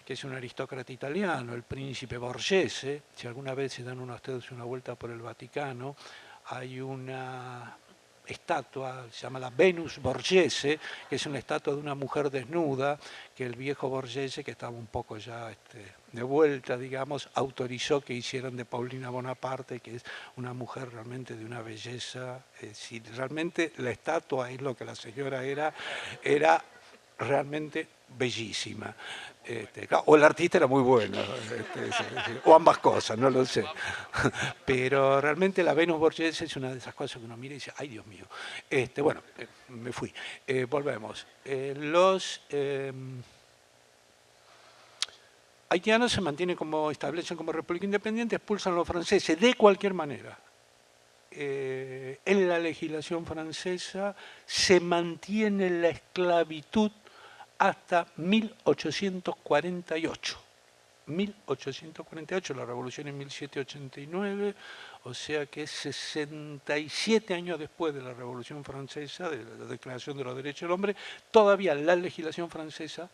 que es un aristócrata italiano, el príncipe Borghese. Si alguna vez se dan ustedes una vuelta por el Vaticano, hay una estatua, se llama la Venus Borghese, que es una estatua de una mujer desnuda, que el viejo Borghese, que estaba un poco ya de vuelta, digamos, autorizó que hicieran de Paulina Bonaparte, que es una mujer realmente de una belleza. Si realmente la estatua es lo que la señora era realmente bellísima. O el artista era muy bueno, o ambas cosas, no lo sé. Pero realmente la Venus Borghese es una de esas cosas que uno mira y dice, ay Dios mío. Bueno, me fui. Volvemos. Los haitianos se mantienen establecen como república independiente, expulsan a los franceses de cualquier manera. En la legislación francesa se mantiene la esclavitud hasta 1848. 1848, la revolución en 1789, o sea que 67 años después de la Revolución Francesa, de la Declaración de los Derechos del Hombre, todavía la legislación francesa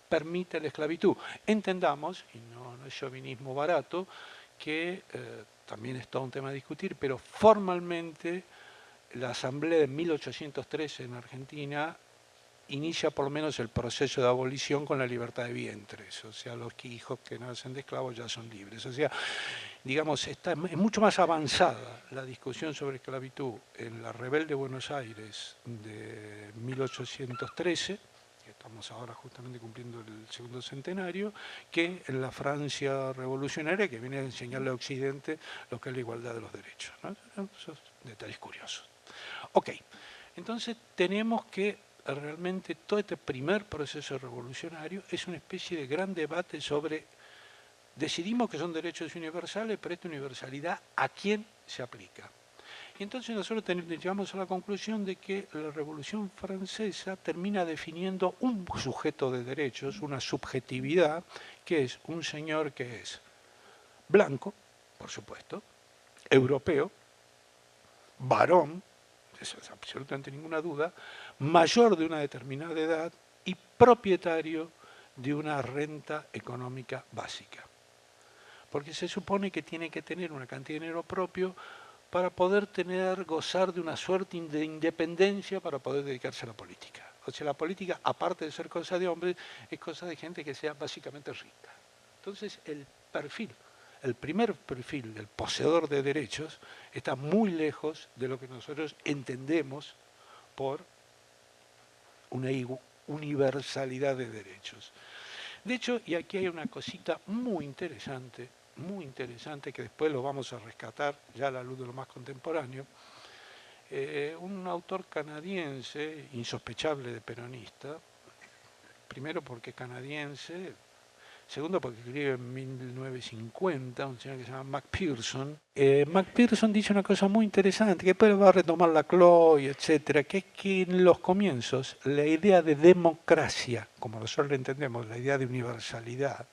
permite la esclavitud. Entendamos, y no es chauvinismo barato, que también es todo un tema a discutir, pero formalmente la Asamblea de 1813 en Argentina inicia por lo menos el proceso de abolición con la libertad de vientres, o sea, los hijos que nacen de esclavos ya son libres. O sea, digamos, es mucho más avanzada la discusión sobre esclavitud en la rebelde Buenos Aires de 1813, que estamos ahora justamente cumpliendo el segundo centenario, que en la Francia revolucionaria, que viene a enseñarle a Occidente lo que es la igualdad de los derechos, ¿no? Esos detalles curiosos. Ok, entonces tenemos que realmente todo este primer proceso revolucionario es una especie de gran debate sobre, decidimos que son derechos universales, pero esta universalidad, ¿a quién se aplica? Y entonces nosotros llegamos a la conclusión de que la Revolución Francesa termina definiendo un sujeto de derechos, una subjetividad, que es un señor que es blanco, por supuesto, europeo, varón, eso es absolutamente ninguna duda, mayor de una determinada edad y propietario de una renta económica básica. Porque se supone que tiene que tener una cantidad de dinero propio para poder gozar de una suerte de independencia para poder dedicarse a la política. O sea, la política, aparte de ser cosa de hombres, es cosa de gente que sea básicamente rica. Entonces, el primer perfil del poseedor de derechos está muy lejos de lo que nosotros entendemos por una universalidad de derechos. De hecho, y aquí hay una cosita muy interesante que después lo vamos a rescatar ya a la luz de lo más contemporáneo. Un autor canadiense, insospechable de peronista, primero porque canadiense, Segundo, porque escribe en 1950, un señor que se llama McPherson. McPherson dice una cosa muy interesante, que después va a retomar Laclau, etcétera, que es que en los comienzos la idea de democracia, como nosotros la entendemos, la idea de universalidad,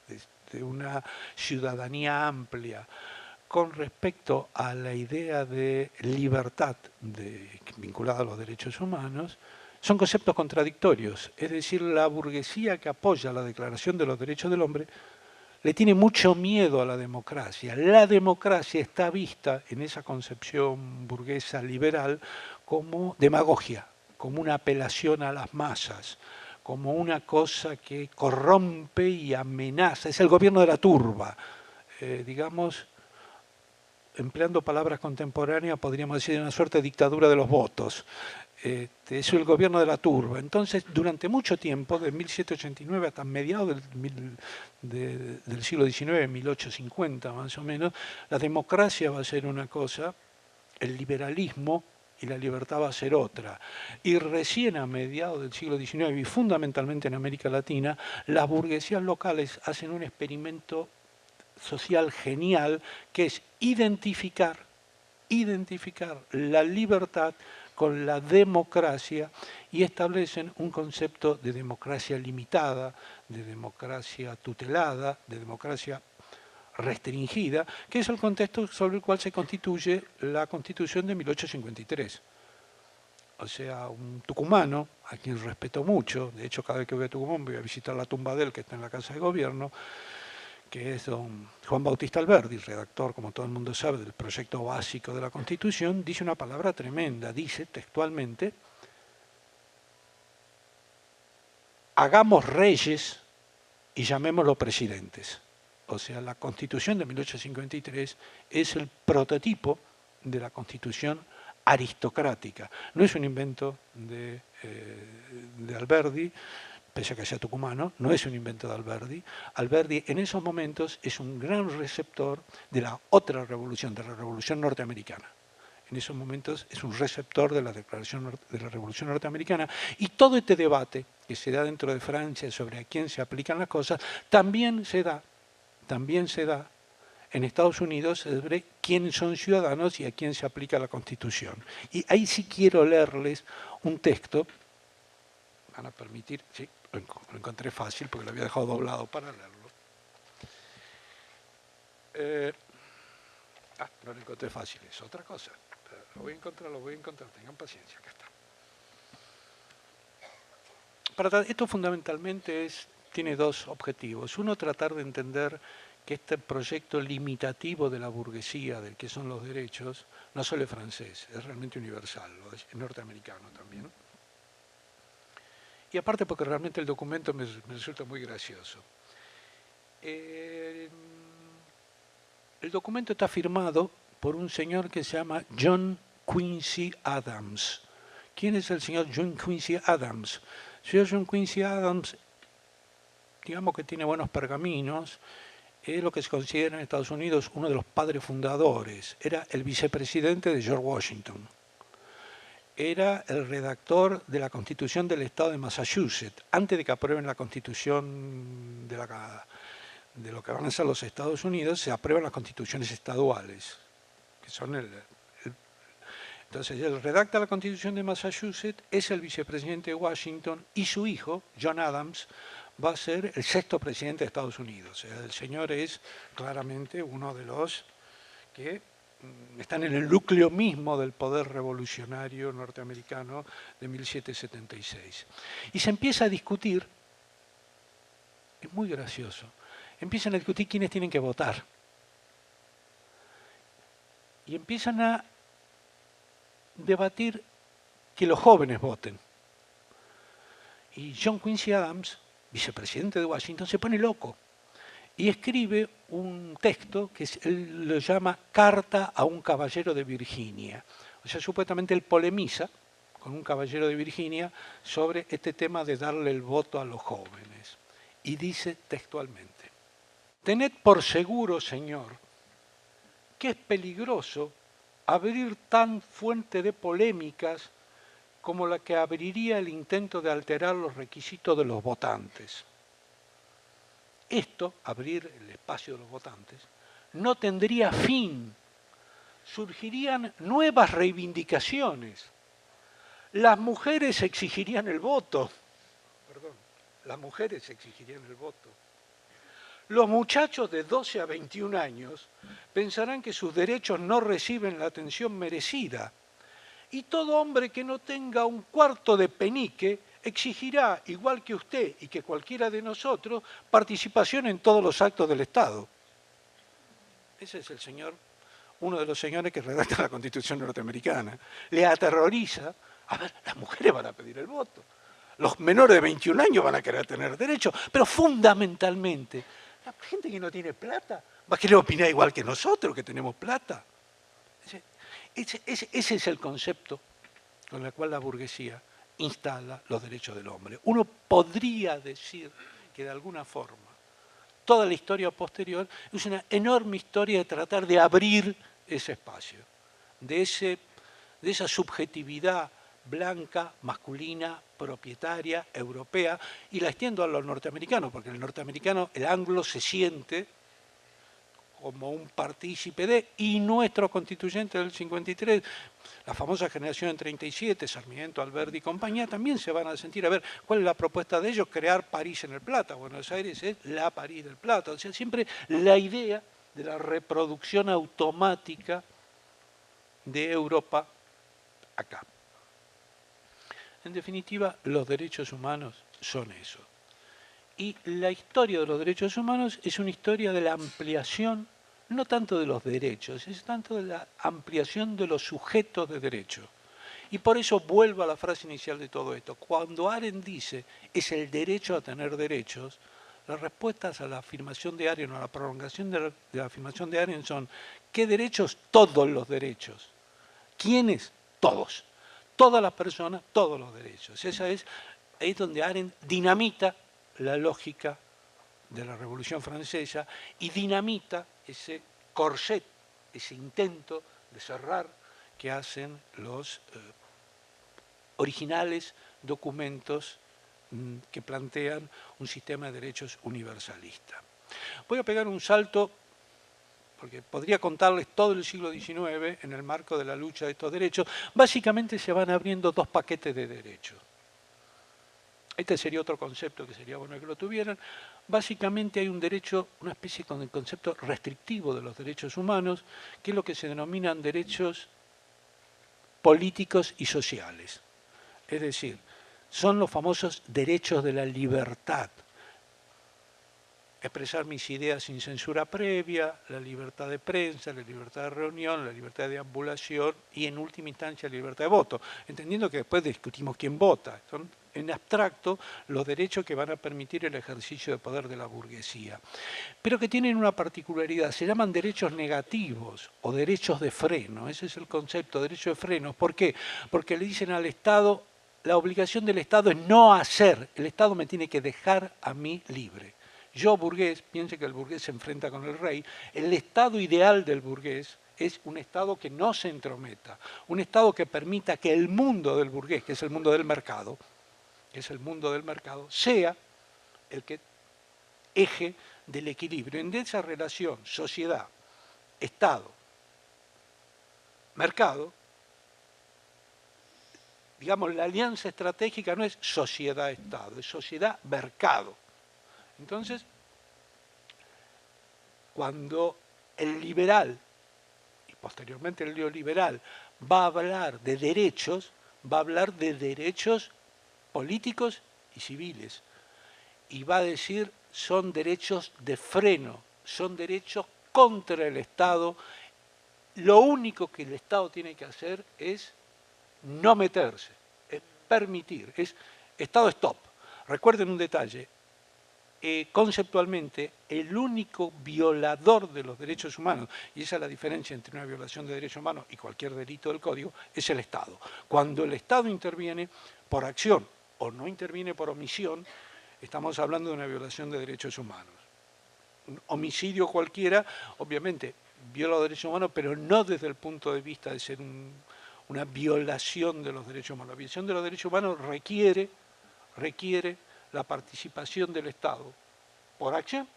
de una ciudadanía amplia, con respecto a la idea de libertad vinculada a los derechos humanos, son conceptos contradictorios. Es decir, la burguesía que apoya la Declaración de los Derechos del Hombre le tiene mucho miedo a la democracia. La democracia está vista en esa concepción burguesa liberal como demagogia, como una apelación a las masas, como una cosa que corrompe y amenaza. Es el gobierno de la turba, digamos. Empleando palabras contemporáneas, podríamos decir una suerte de dictadura de los votos. Es el gobierno de la turba. Entonces, durante mucho tiempo, de 1789 hasta mediados del siglo XIX, 1850 más o menos, la democracia va a ser una cosa, el liberalismo y la libertad va a ser otra. Y recién a mediados del siglo XIX, y fundamentalmente en América Latina, las burguesías locales hacen un experimento social genial, que es identificar la libertad con la democracia y establecen un concepto de democracia limitada, de democracia tutelada, de democracia restringida, que es el contexto sobre el cual se constituye la Constitución de 1853. O sea, un tucumano, a quien respeto mucho, de hecho cada vez que voy a Tucumán voy a visitar la tumba de él, que está en la Casa de Gobierno, que es don Juan Bautista Alberdi, redactor, como todo el mundo sabe, del proyecto básico de la Constitución, dice una palabra tremenda, dice textualmente: hagamos reyes y llamémoslos presidentes. O sea, la Constitución de 1853 es el prototipo de la Constitución aristocrática. No es un invento de Alberdi, pese a que sea tucumano, no es un invento de Alberdi. Alberdi en esos momentos es un gran receptor de la otra revolución, de la revolución norteamericana. En esos momentos es un receptor de la declaración de la revolución norteamericana. Y todo este debate que se da dentro de Francia sobre a quién se aplican las cosas, también se da en Estados Unidos sobre quiénes son ciudadanos y a quién se aplica la Constitución. Y ahí sí quiero leerles un texto. Van a permitir, sí, lo encontré fácil porque lo había dejado doblado para leerlo. No lo encontré fácil, es otra cosa. Lo voy a encontrar, tengan paciencia, acá está. Esto fundamentalmente tiene dos objetivos. Uno, tratar de entender que este proyecto limitativo de la burguesía, del que son los derechos, no solo es francés, es realmente universal, es norteamericano también. Y aparte porque realmente el documento me resulta muy gracioso. El documento está firmado por un señor que se llama John Quincy Adams. ¿Quién es el señor John Quincy Adams? El señor John Quincy Adams, digamos que tiene buenos pergaminos, es lo que se considera en Estados Unidos uno de los padres fundadores. Era el vicepresidente de George Washington. Era el redactor de la Constitución del Estado de Massachusetts, antes de que aprueben la Constitución de lo que van a ser los Estados Unidos, se aprueban las constituciones estaduales, que son Entonces, él redacta la Constitución de Massachusetts, es el vicepresidente de Washington, y su hijo, John Adams, va a ser el sexto presidente de Estados Unidos. O sea, el señor es claramente uno de los que están en el núcleo mismo del poder revolucionario norteamericano de 1776. Y se empieza a discutir, es muy gracioso, empiezan a discutir quiénes tienen que votar. Y empiezan a debatir que los jóvenes voten. Y John Quincy Adams, vicepresidente de Washington, se pone loco y escribe un texto que él lo llama Carta a un caballero de Virginia. O sea, supuestamente él polemiza con un caballero de Virginia sobre este tema de darle el voto a los jóvenes. Y dice textualmente: tened por seguro, señor, que es peligroso abrir tan fuente de polémicas como la que abriría el intento de alterar los requisitos de los votantes. esto, abrir el espacio de los votantes, no tendría fin. Surgirían nuevas reivindicaciones. Las mujeres exigirían el voto. Perdón, las mujeres exigirían el voto. Los muchachos de 12 a 21 años pensarán que sus derechos no reciben la atención merecida. Y todo hombre que no tenga un cuarto de penique exigirá, igual que usted y que cualquiera de nosotros, participación en todos los actos del Estado. Ese es el señor, uno de los señores que redacta la Constitución norteamericana. Le aterroriza. A ver, las mujeres van a pedir el voto. Los menores de 21 años van a querer tener derecho. Pero fundamentalmente, la gente que no tiene plata va a querer opinar igual que nosotros, que tenemos plata. Ese es el concepto con el cual la burguesía instala los derechos del hombre. Uno podría decir que de alguna forma toda la historia posterior es una enorme historia de tratar de abrir ese espacio, de esa subjetividad blanca, masculina, propietaria, europea, y la extiendo a los norteamericanos, porque el norteamericano, el anglo, se siente como un partícipe de, y nuestro constituyente del 53, la famosa generación del 37, Sarmiento, Alberdi y compañía, también se van a sentir, a ver, ¿cuál es la propuesta de ellos? Crear París en el Plata. Buenos Aires es la París del Plata. O sea, siempre la idea de la reproducción automática de Europa acá. En definitiva, los derechos humanos son eso. Y la historia de los derechos humanos es una historia de la ampliación, no tanto de los derechos, es tanto de la ampliación de los sujetos de derecho. Y por eso vuelvo a la frase inicial de todo esto. Cuando Arendt dice, es el derecho a tener derechos, las respuestas a la afirmación de Arendt o a la prolongación de la afirmación de Arendt son, ¿qué derechos? Todos los derechos. ¿Quiénes? Todos. Todas las personas, todos los derechos. Ahí es donde Arendt dinamita la lógica de la Revolución Francesa y dinamita ese corset, ese intento de cerrar que hacen los originales documentos que plantean un sistema de derechos universalista. Voy a pegar un salto, porque podría contarles todo el siglo XIX en el marco de la lucha de estos derechos. Básicamente se van abriendo dos paquetes de derechos. Este sería otro concepto que sería bueno que lo tuvieran. Básicamente hay un derecho, una especie de concepto restrictivo de los derechos humanos, que es lo que se denominan derechos políticos y sociales. Es decir, son los famosos derechos de la libertad. Expresar mis ideas sin censura previa, la libertad de prensa, la libertad de reunión, la libertad de ambulación y en última instancia la libertad de voto. Entendiendo que después discutimos quién vota. Son en abstracto los derechos que van a permitir el ejercicio de poder de la burguesía. Pero que tienen una particularidad, se llaman derechos negativos o derechos de freno. Ese es el concepto, derecho de freno. ¿Por qué? Porque le dicen al Estado, la obligación del Estado es no hacer, el Estado me tiene que dejar a mí libre. Yo, burgués, piense que el burgués se enfrenta con el rey, el estado ideal del burgués es un estado que no se entrometa, un estado que permita que el mundo del burgués, que es el mundo del mercado, sea el que eje del equilibrio. En esa relación sociedad, Estado, mercado, digamos, la alianza estratégica no es sociedad-Estado, es sociedad-mercado. Entonces, cuando el liberal y posteriormente el neoliberal va a hablar de derechos, va a hablar de derechos políticos y civiles. Y va a decir, son derechos de freno, son derechos contra el Estado. Lo único que el Estado tiene que hacer es no meterse, es permitir, es Estado stop. Recuerden un detalle. Conceptualmente, el único violador de los derechos humanos, y esa es la diferencia entre una violación de derechos humanos y cualquier delito del Código, es el Estado. Cuando el Estado interviene por acción o no interviene por omisión, estamos hablando de una violación de derechos humanos. Un homicidio cualquiera, obviamente, viola los derechos humanos, pero no desde el punto de vista de ser una violación de los derechos humanos. La violación de los derechos humanos requiere la participación del Estado por acción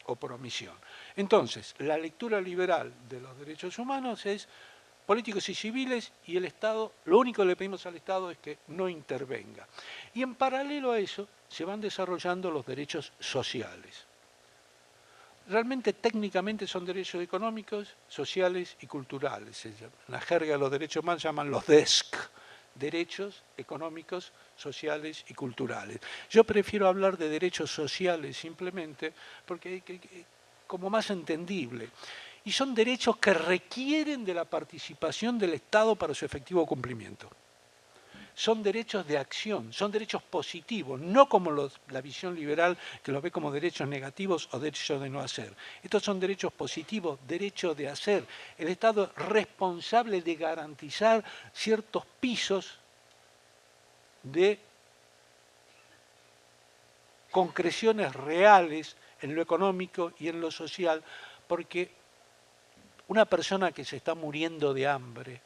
o por omisión. Entonces, la lectura liberal de los derechos humanos es políticos y civiles, y el Estado, lo único que le pedimos al Estado es que no intervenga. Y en paralelo a eso se van desarrollando los derechos sociales. Realmente técnicamente son derechos económicos, sociales y culturales. En la jerga de los derechos humanos se llaman los DESC, derechos económicos, sociales y culturales. Yo prefiero hablar de derechos sociales simplemente porque como más entendible. Y son derechos que requieren de la participación del Estado para su efectivo cumplimiento. Son derechos de acción, son derechos positivos, no como la visión liberal que los ve como derechos negativos o derechos de no hacer. Estos son derechos positivos, derechos de hacer. El Estado es responsable de garantizar ciertos pisos de concreciones reales en lo económico y en lo social, porque una persona que se está muriendo de hambre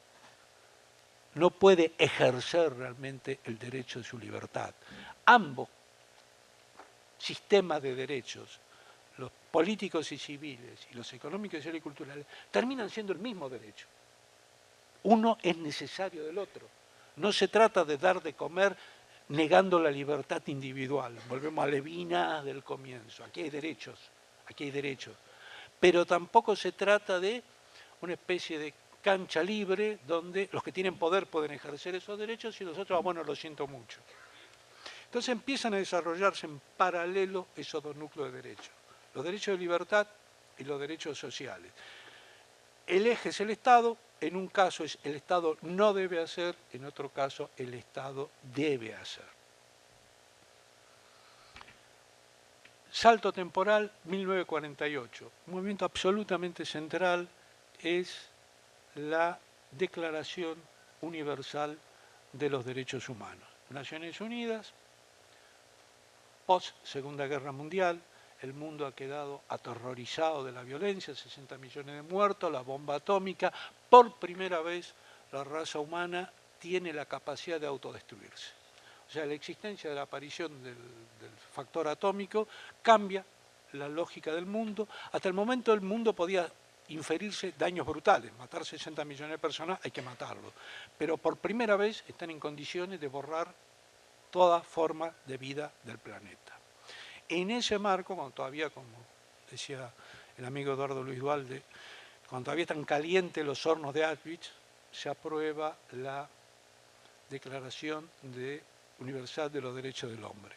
no puede ejercer realmente el derecho de su libertad. Ambos sistemas de derechos, los políticos y civiles y los económicos, sociales y culturales, terminan siendo el mismo derecho. Uno es necesario del otro. No se trata de dar de comer negando la libertad individual. Volvemos a Levinas del comienzo. Aquí hay derechos, aquí hay derechos. Pero tampoco se trata de una especie de cancha libre donde los que tienen poder pueden ejercer esos derechos y los otros, bueno, lo siento mucho. Entonces empiezan a desarrollarse en paralelo esos dos núcleos de derechos, los derechos de libertad y los derechos sociales. El eje es el Estado, en un caso es el Estado no debe hacer, en otro caso el Estado debe hacer. Salto temporal, 1948. Un movimiento absolutamente central es la Declaración Universal de los Derechos Humanos. Naciones Unidas, post Segunda Guerra Mundial, el mundo ha quedado aterrorizado de la violencia, 60 millones de muertos, la bomba atómica. Por primera vez la raza humana tiene la capacidad de autodestruirse. O sea, la existencia de la aparición del factor atómico cambia la lógica del mundo. Hasta el momento el mundo podía inferirse daños brutales, matar 60 millones de personas, hay que matarlo. Pero por primera vez están en condiciones de borrar toda forma de vida del planeta. En ese marco, cuando todavía, como decía el amigo Eduardo Luis Duhalde, cuando todavía están calientes los hornos de Auschwitz, se aprueba la Declaración Universal de los Derechos del Hombre.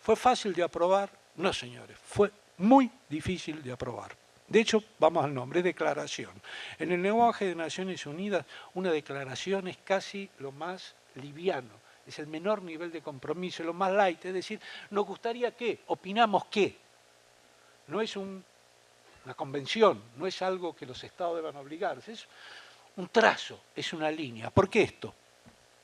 ¿Fue fácil de aprobar? No, señores, fue muy difícil de aprobar. De hecho, vamos al nombre, es declaración. En el lenguaje de Naciones Unidas, una declaración es casi lo más liviano, es el menor nivel de compromiso, lo más light, es decir, nos gustaría que, opinamos que. No es una convención, no es algo que los estados deban obligarse, es un trazo, es una línea. ¿Por qué esto?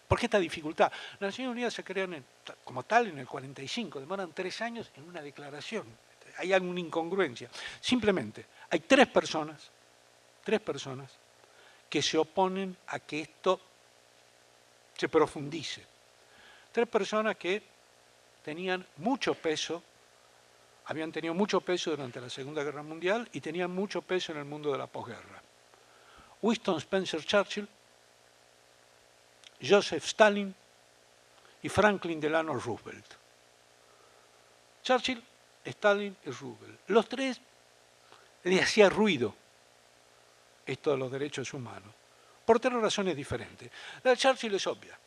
¿Por qué esta dificultad? Las Naciones Unidas se crean como tal en el 45, demoran 3 años en una declaración. Hay alguna incongruencia. Simplemente, hay tres personas que se oponen a que esto se profundice. 3 personas que tenían mucho peso, habían tenido mucho peso durante la Segunda Guerra Mundial y tenían mucho peso en el mundo de la posguerra. Winston Spencer Churchill, Joseph Stalin y Franklin Delano Roosevelt. Churchill, Stalin y Roosevelt. Los tres les hacía ruido esto de los derechos humanos, por 3 razones diferentes. La de Churchill es obvia.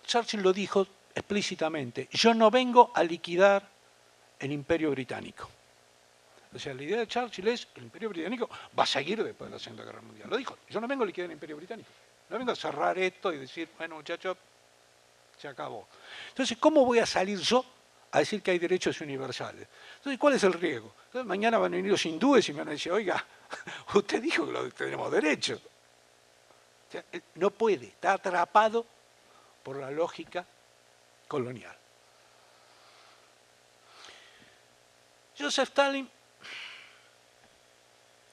Churchill lo dijo explícitamente: yo no vengo a liquidar el Imperio Británico. O sea, la idea de Churchill es: el Imperio Británico va a seguir después de la Segunda Guerra Mundial. Lo dijo: yo no vengo a liquidar el Imperio Británico. No vengo a cerrar esto y decir, bueno, muchachos, se acabó. Entonces, ¿cómo voy a salir yo a decir que hay derechos universales? Entonces, ¿cuál es el riesgo? Entonces, mañana van a venir los hindúes y me van a decir, oiga, usted dijo que tenemos derechos. O sea, no puede, está atrapado por la lógica colonial. Joseph Stalin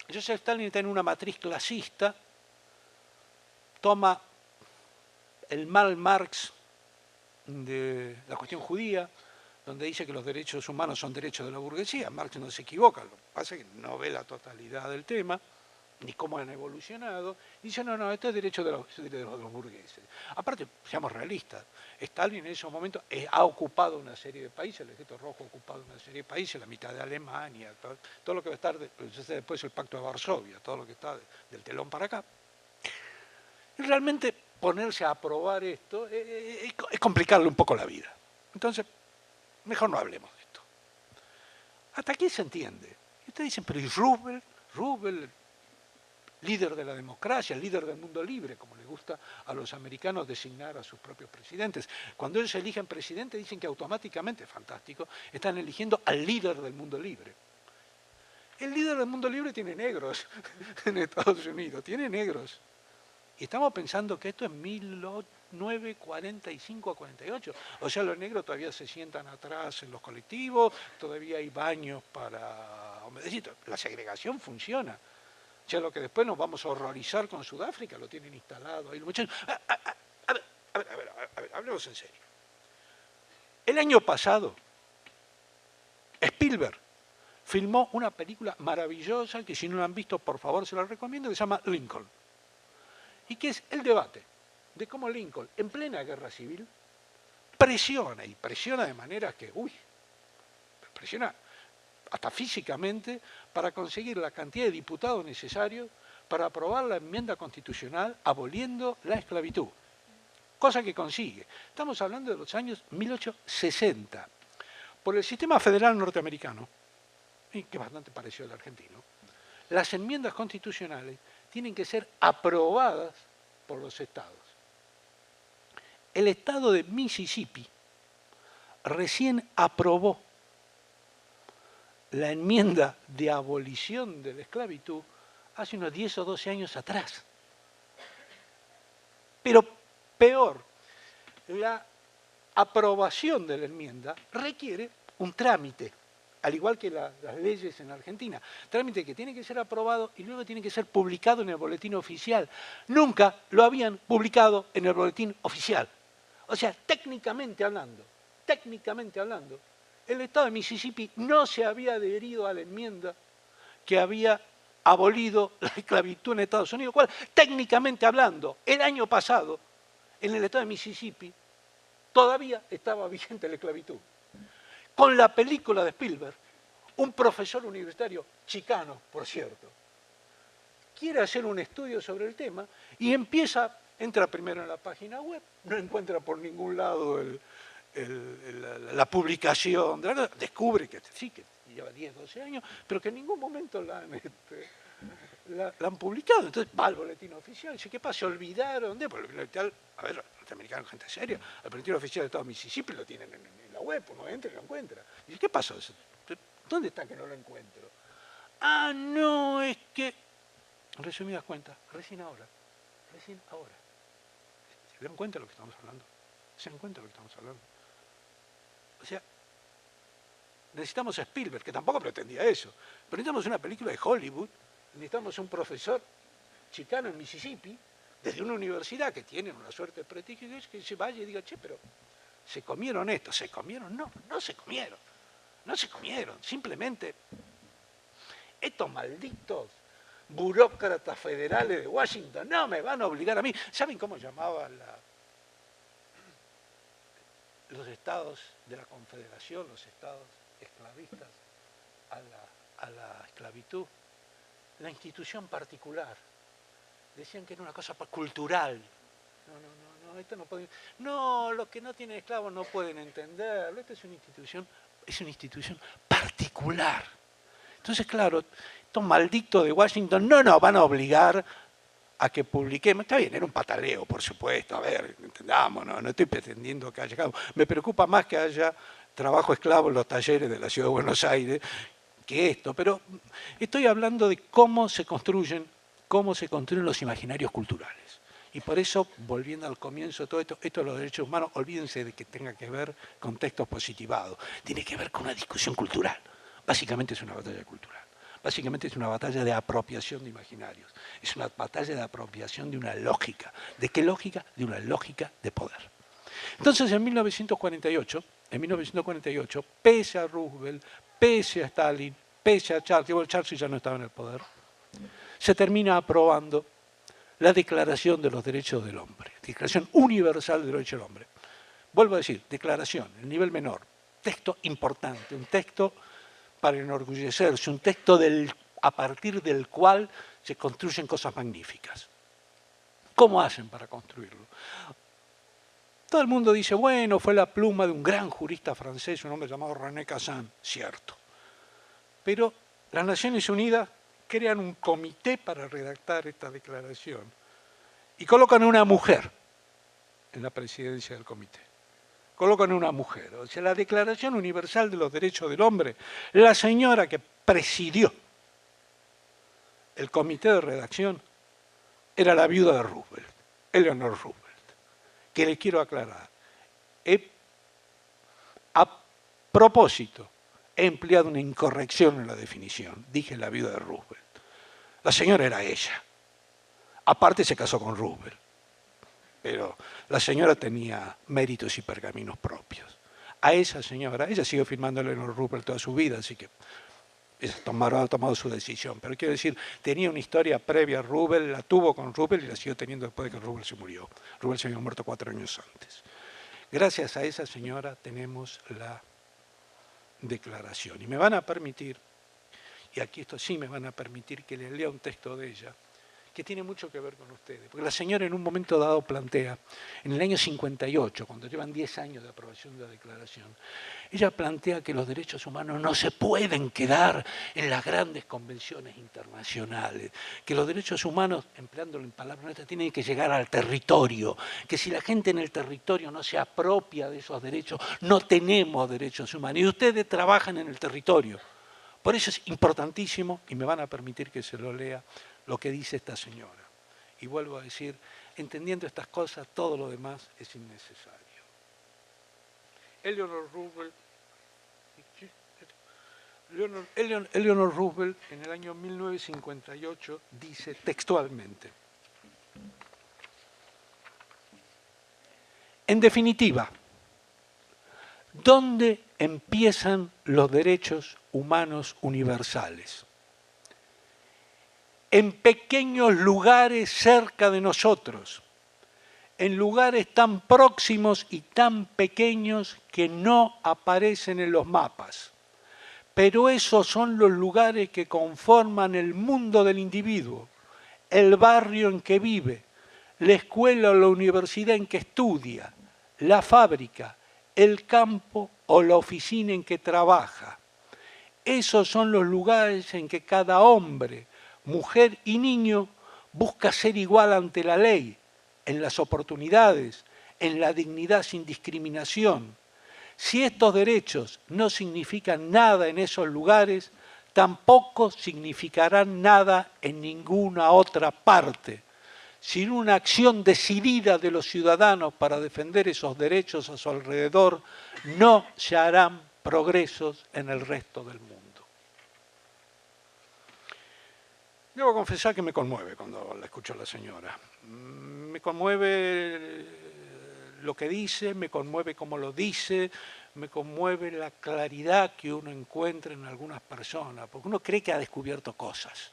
está en una matriz clasista, toma el mal Marx de la cuestión judía, donde dice que los derechos humanos son derechos de la burguesía. Marx no se equivoca, lo que pasa es que no ve la totalidad del tema, ni cómo han evolucionado. Dice, no, esto es derecho de los burgueses. Aparte, seamos realistas, Stalin en esos momentos ha ocupado una serie de países, el Ejército Rojo ha ocupado una serie de países, la mitad de Alemania, todo lo que va a estar, después el Pacto de Varsovia, todo lo que está del telón para acá. Y realmente ponerse a aprobar esto es complicarle un poco la vida. Entonces, mejor no hablemos de esto. Hasta aquí se entiende. Y ustedes dicen, pero ¿y Roosevelt, líder de la democracia, líder del mundo libre, como le gusta a los americanos designar a sus propios presidentes? Cuando ellos eligen presidente dicen que automáticamente, fantástico, están eligiendo al líder del mundo libre. El líder del mundo libre tiene negros en Estados Unidos, tiene negros. Y estamos pensando que esto es 1945 a 48. O sea, los negros todavía se sientan atrás en los colectivos, todavía hay baños para hombrecitos. La segregación funciona. O sea, lo que después nos vamos a horrorizar con Sudáfrica, lo tienen instalado ahí los muchachos. A ver, hablemos en serio. El año pasado, Spielberg filmó una película maravillosa que si no la han visto, por favor, se la recomiendo, que se llama Lincoln. Y que es el debate de cómo Lincoln, en plena guerra civil, presiona de manera que, presiona hasta físicamente para conseguir la cantidad de diputados necesarios para aprobar la enmienda constitucional aboliendo la esclavitud. Cosa que consigue. Estamos hablando de los años 1860. Por el sistema federal norteamericano, que es bastante parecido al argentino, las enmiendas constitucionales tienen que ser aprobadas por los estados. El estado de Mississippi recién aprobó la enmienda de abolición de la esclavitud hace unos 10 o 12 años atrás. Pero peor, la aprobación de la enmienda requiere un trámite, al igual que las leyes en Argentina. Trámite que tiene que ser aprobado y luego tiene que ser publicado en el boletín oficial. Nunca lo habían publicado en el boletín oficial. O sea, técnicamente hablando, el estado de Mississippi no se había adherido a la enmienda que había abolido la esclavitud en Estados Unidos, cual, técnicamente hablando, el año pasado, en el estado de Mississippi, todavía estaba vigente la esclavitud. Con la película de Spielberg, un profesor universitario, chicano, por cierto, quiere hacer un estudio sobre el tema y entra primero en la página web, no encuentra por ningún lado la publicación, descubre que sí, que lleva 10, 12 años, pero que en ningún momento la han publicado. Entonces va al boletín oficial y dice, ¿qué pasa? ¿Se olvidaron de? Porque el boletín oficial, a ver, los norteamericanos, gente seria, el boletín oficial de Estado de Mississippi lo tienen en la web, uno entra y lo encuentra. Y dice, ¿qué pasó? ¿Dónde está que no lo encuentro? Ah, no, es que, en resumidas cuentas, recién ahora. ¿Se dan cuenta de lo que estamos hablando? O sea, necesitamos a Spielberg, que tampoco pretendía eso, pero necesitamos una película de Hollywood, necesitamos un profesor chicano en Mississippi, desde una universidad que tiene una suerte de prestigio, que se vaya y diga, che, pero ¿se comieron esto? ¿Se comieron? No se comieron, simplemente estos malditos burócratas federales de Washington no me van a obligar a mí. ¿Saben cómo llamaban los estados de la Confederación, los estados esclavistas, a la esclavitud? La institución particular. Decían que era una cosa cultural. No, esto no pueden. No, los que no tienen esclavos no pueden entenderlo. Esta es una institución particular. Entonces, claro, estos malditos de Washington no nos van a obligar a que publiquemos. Está bien, era un pataleo, por supuesto. A ver, entendamos, no estoy pretendiendo que haya esclavos. Me preocupa más que haya trabajo esclavo en los talleres de la Ciudad de Buenos Aires que esto. Pero estoy hablando de cómo se construyen los imaginarios culturales. Y por eso, volviendo al comienzo, todo esto de los derechos humanos, olvídense de que tenga que ver con textos positivados. Tiene que ver con una discusión cultural. Básicamente es una batalla cultural. Básicamente es una batalla de apropiación de imaginarios. Es una batalla de apropiación de una lógica. ¿De qué lógica? De una lógica de poder. Entonces, en 1948, pese a Roosevelt, pese a Stalin, pese a Churchill, bueno, Churchill ya no estaba en el poder, se termina aprobando la Declaración de los Derechos del Hombre, Declaración Universal de los Derechos del Hombre. Vuelvo a decir, declaración, el nivel menor, texto importante, un texto para enorgullecerse, un texto a partir del cual se construyen cosas magníficas. ¿Cómo hacen para construirlo? Todo el mundo dice, bueno, fue la pluma de un gran jurista francés, un hombre llamado René Cassin, cierto. Pero las Naciones Unidas crean un comité para redactar esta declaración y colocan a una mujer en la presidencia del comité. Colocan a una mujer. O sea, la Declaración Universal de los Derechos del Hombre, la señora que presidió el comité de redacción era la viuda de Roosevelt, Eleanor Roosevelt, que les quiero aclarar. A propósito, he empleado una incorrección en la definición. Dije la viuda de Roosevelt. La señora era ella. Aparte se casó con Roosevelt. Pero la señora tenía méritos y pergaminos propios. A esa señora, ella siguió firmando a Eleanor Roosevelt toda su vida, así que ha tomado su decisión. Pero quiero decir, tenía una historia previa a Roosevelt, la tuvo con Roosevelt y la siguió teniendo después de que Roosevelt se murió. Roosevelt se había muerto 4 años antes. Gracias a esa señora tenemos la declaración. Y me van a permitir, y aquí esto sí me van a permitir que les lea un texto de ella, que tiene mucho que ver con ustedes. Porque la señora en un momento dado plantea, en el año 58, cuando llevan 10 años de aprobación de la declaración, ella plantea que los derechos humanos no se pueden quedar en las grandes convenciones internacionales, que los derechos humanos, empleándolo en palabras nuestras, tienen que llegar al territorio, que si la gente en el territorio no se apropia de esos derechos, no tenemos derechos humanos. Y ustedes trabajan en el territorio. Por eso es importantísimo, y me van a permitir que se lo lea, lo que dice esta señora. Y vuelvo a decir, entendiendo estas cosas, todo lo demás es innecesario. Eleanor Roosevelt en el año 1958 dice textualmente: en definitiva, ¿dónde empiezan los derechos humanos universales? En pequeños lugares cerca de nosotros, en lugares tan próximos y tan pequeños que no aparecen en los mapas. Pero esos son los lugares que conforman el mundo del individuo, el barrio en que vive, la escuela o la universidad en que estudia, la fábrica, el campo o la oficina en que trabaja. Esos son los lugares en que cada hombre, mujer y niño busca ser igual ante la ley, en las oportunidades, en la dignidad sin discriminación. Si estos derechos no significan nada en esos lugares, tampoco significarán nada en ninguna otra parte. Sin una acción decidida de los ciudadanos para defender esos derechos a su alrededor, no se harán progresos en el resto del mundo. Debo confesar que me conmueve cuando la escucho a la señora. Me conmueve lo que dice, me conmueve cómo lo dice, me conmueve la claridad que uno encuentra en algunas personas, porque uno cree que ha descubierto cosas.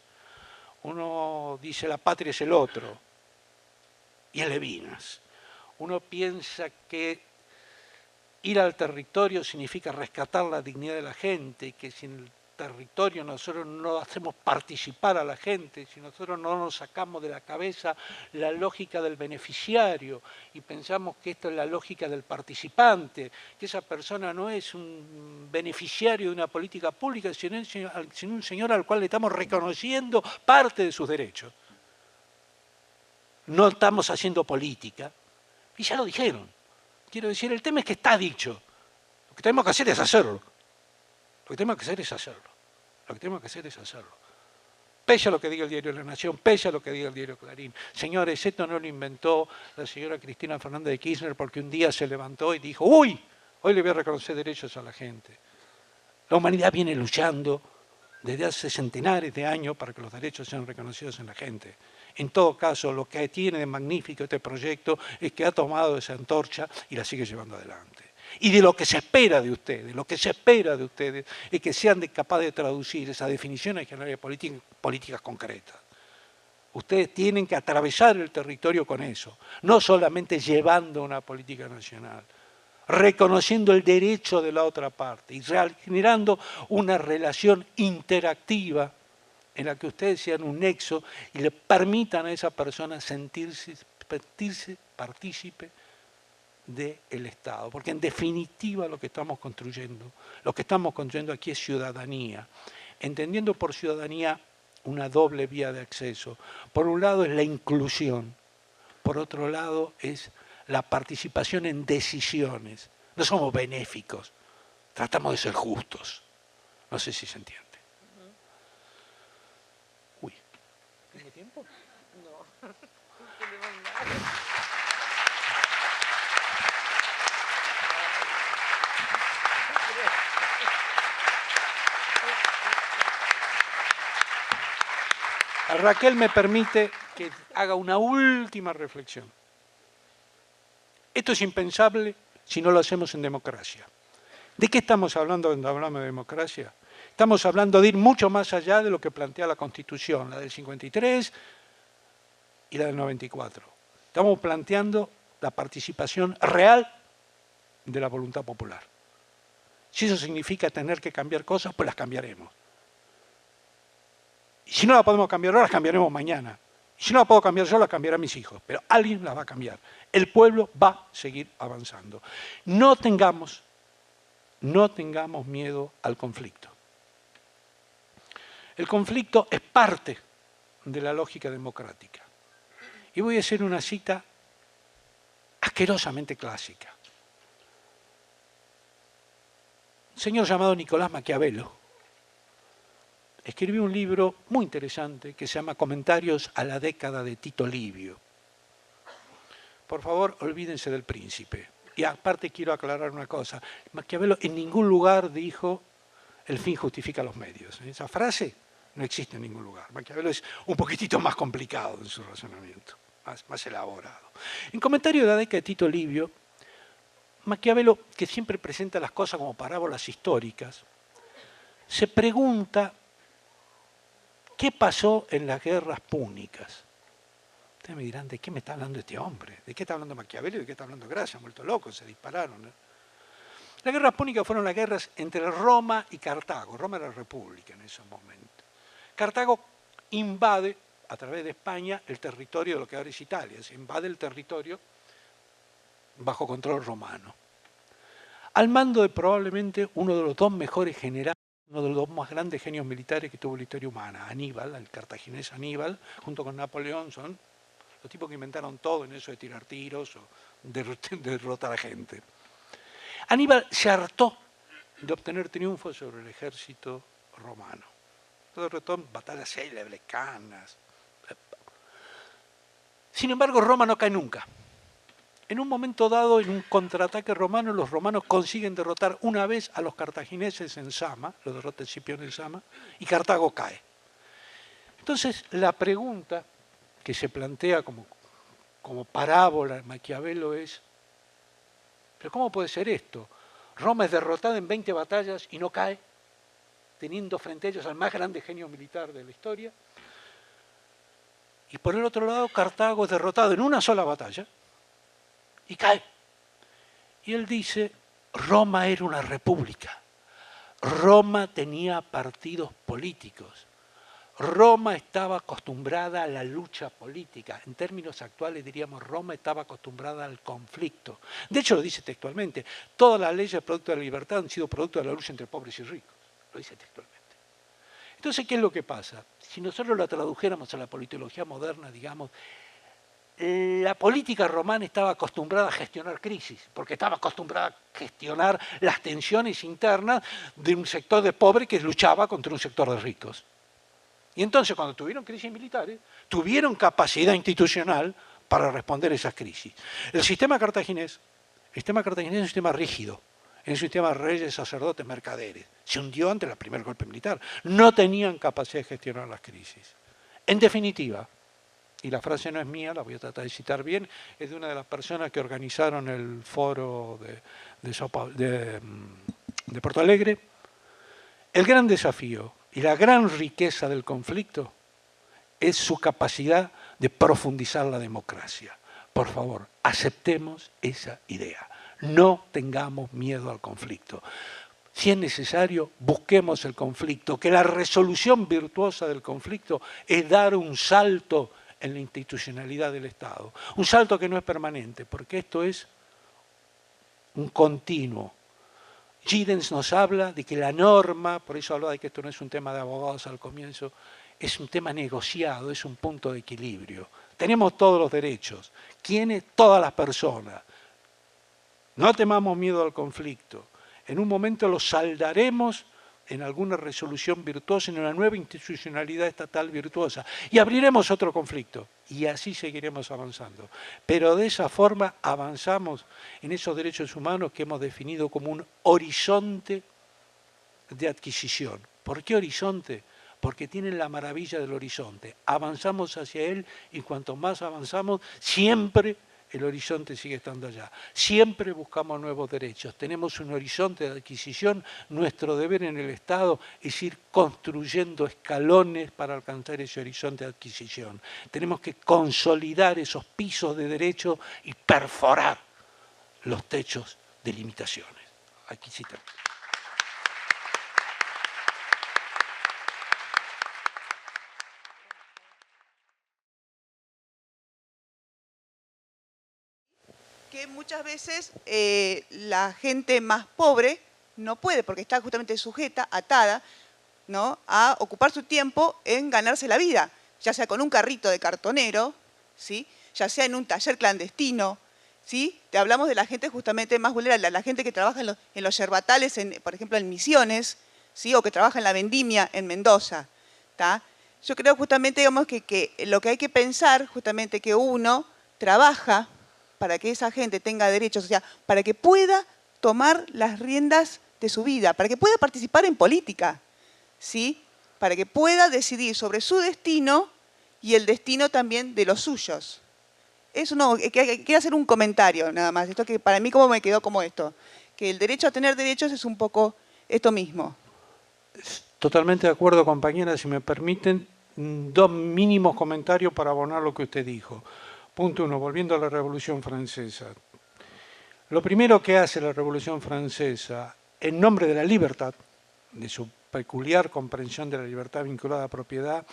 Uno dice la patria es el otro, y es Levinas. Uno piensa que ir al territorio significa rescatar la dignidad de la gente, y que si en el territorio nosotros no hacemos participar a la gente, si nosotros no nos sacamos de la cabeza la lógica del beneficiario y pensamos que esto es la lógica del participante, que esa persona no es un beneficiario de una política pública, sino un señor al cual le estamos reconociendo parte de sus derechos. No estamos haciendo política, y ya lo dijeron. Quiero decir, el tema es que está dicho. Lo que tenemos que hacer es hacerlo. Lo que tenemos que hacer es hacerlo. Lo que tenemos que hacer es hacerlo. Pese a lo que diga el diario La Nación, pese a lo que diga el diario Clarín. Señores, esto no lo inventó la señora Cristina Fernández de Kirchner porque un día se levantó y dijo, ¡uy! Hoy le voy a reconocer derechos a la gente. La humanidad viene luchando desde hace centenares de años para que los derechos sean reconocidos en la gente. En todo caso, lo que tiene de magnífico este proyecto es que ha tomado esa antorcha y la sigue llevando adelante. Y de lo que se espera de ustedes, es que sean capaces de traducir esa definición general de políticas concretas. Ustedes tienen que atravesar el territorio con eso, no solamente llevando una política nacional, reconociendo el derecho de la otra parte y generando una relación interactiva en la que ustedes sean un nexo y le permitan a esa persona sentirse partícipe del Estado. Porque en definitiva lo que estamos construyendo aquí es ciudadanía, entendiendo por ciudadanía una doble vía de acceso. Por un lado es la inclusión, por otro lado es la participación en decisiones. No somos benéficos, tratamos de ser justos. No sé si se entiende. Uy, ¿tengo tiempo? No, no tenemos nada. A Raquel me permite que haga una última reflexión. Esto es impensable si no lo hacemos en democracia. ¿De qué estamos hablando cuando hablamos de democracia? Estamos hablando de ir mucho más allá de lo que plantea la Constitución, la del 53 y la del 94. Estamos planteando la participación real de la voluntad popular. Si eso significa tener que cambiar cosas, pues las cambiaremos. Y si no la podemos cambiar ahora, las cambiaremos mañana. Y si no la puedo cambiar yo, las cambiarán mis hijos. Pero alguien las va a cambiar. El pueblo va a seguir avanzando. No tengamos miedo al conflicto. El conflicto es parte de la lógica democrática. Y voy a hacer una cita asquerosamente clásica. Un señor llamado Nicolás Maquiavelo escribió un libro muy interesante que se llama Comentarios a la década de Tito Livio. Por favor, olvídense del príncipe. Y aparte quiero aclarar una cosa. Maquiavelo en ningún lugar dijo el fin justifica los medios. Esa frase no existe en ningún lugar. Maquiavelo es un poquitito más complicado en su razonamiento, más elaborado. En Comentarios de la década de Tito Livio, Maquiavelo, que siempre presenta las cosas como parábolas históricas, se pregunta ¿qué pasó en las guerras púnicas? Ustedes me dirán, ¿de qué me está hablando este hombre? ¿De qué está hablando Maquiavelo y de qué está hablando Gracia? Han vuelto locos, se dispararon. Las guerras púnicas fueron las guerras entre Roma y Cartago. Roma era república en esos momentos. Cartago invade, a través de España, el territorio de lo que ahora es Italia. Se invade el territorio bajo control romano. Al mando de probablemente uno de los dos mejores generales, uno de los dos más grandes genios militares que tuvo la historia humana, Aníbal, el cartaginés Aníbal, junto con Napoleón, son los tipos que inventaron todo en eso de tirar tiros o derrotar a gente. Aníbal se hartó de obtener triunfos sobre el ejército romano. Lo derrotó en batallas célebres, Canas. Sin embargo, Roma no cae nunca. En un momento dado, en un contraataque romano, los romanos consiguen derrotar una vez a los cartagineses en Sama, lo derrota Escipión en Sama, y Cartago cae. Entonces, la pregunta que se plantea como parábola en Maquiavelo es, ¿pero cómo puede ser esto? Roma es derrotada en 20 batallas y no cae, teniendo frente a ellos al más grande genio militar de la historia. Y por el otro lado, Cartago es derrotado en una sola batalla, y cae. Y él dice, Roma era una república. Roma tenía partidos políticos. Roma estaba acostumbrada a la lucha política. En términos actuales diríamos, Roma estaba acostumbrada al conflicto. De hecho, lo dice textualmente, todas las leyes producto de la libertad han sido producto de la lucha entre pobres y ricos. Lo dice textualmente. Entonces, ¿qué es lo que pasa? Si nosotros la tradujéramos a la politología moderna, digamos, la política romana estaba acostumbrada a gestionar crisis, porque estaba acostumbrada a gestionar las tensiones internas de un sector de pobres que luchaba contra un sector de ricos. Y entonces, cuando tuvieron crisis militares, tuvieron capacidad institucional para responder a esas crisis. El sistema cartaginés es un sistema rígido, es un sistema de reyes, sacerdotes, mercaderes. Se hundió ante el primer golpe militar. No tenían capacidad de gestionar las crisis. En definitiva, y la frase no es mía, la voy a tratar de citar bien, es de una de las personas que organizaron el foro de Porto Alegre. El gran desafío y la gran riqueza del conflicto es su capacidad de profundizar la democracia. Por favor, aceptemos esa idea. No tengamos miedo al conflicto. Si es necesario, busquemos el conflicto, que la resolución virtuosa del conflicto es dar un salto en la institucionalidad del Estado. Un salto que no es permanente, porque esto es un continuo. Giddens nos habla de que la norma, por eso hablaba de que esto no es un tema de abogados al comienzo, es un tema negociado, es un punto de equilibrio. Tenemos todos los derechos. ¿Quiénes? Todas las personas. No temamos miedo al conflicto. En un momento lo saldaremos en alguna resolución virtuosa, en una nueva institucionalidad estatal virtuosa. Y abriremos otro conflicto. Y así seguiremos avanzando. Pero de esa forma avanzamos en esos derechos humanos que hemos definido como un horizonte de adquisición. ¿Por qué horizonte? Porque tienen la maravilla del horizonte. Avanzamos hacia él y cuanto más avanzamos, siempre el horizonte sigue estando allá. Siempre buscamos nuevos derechos. Tenemos un horizonte de adquisición. Nuestro deber en el Estado es ir construyendo escalones para alcanzar ese horizonte de adquisición. Tenemos que consolidar esos pisos de derecho y perforar los techos de limitaciones. Aquí sí termino. Que muchas veces la gente más pobre no puede, porque está justamente sujeta, atada, ¿no?, a ocupar su tiempo en ganarse la vida, ya sea con un carrito de cartonero, ¿sí?, ya sea en un taller clandestino, ¿sí? Te hablamos de la gente justamente más vulnerable, la gente que trabaja en los yerbatales, por ejemplo en Misiones, ¿sí?, o que trabaja en la vendimia en Mendoza, ¿tá? Yo creo justamente, digamos, que lo que hay que pensar, justamente que uno trabaja para que esa gente tenga derechos, o sea, para que pueda tomar las riendas de su vida, para que pueda participar en política, ¿sí?, para que pueda decidir sobre su destino y el destino también de los suyos. Eso no, quiero hacer un comentario nada más, esto que para mí como me quedó como esto, que el derecho a tener derechos es un poco esto mismo. Totalmente de acuerdo, compañera. Si me permiten, dos mínimos comentarios para abonar lo que usted dijo. Punto uno, volviendo a la Revolución Francesa. Lo primero que hace la Revolución Francesa, en nombre de la libertad, de su peculiar comprensión de la libertad vinculada a propiedad,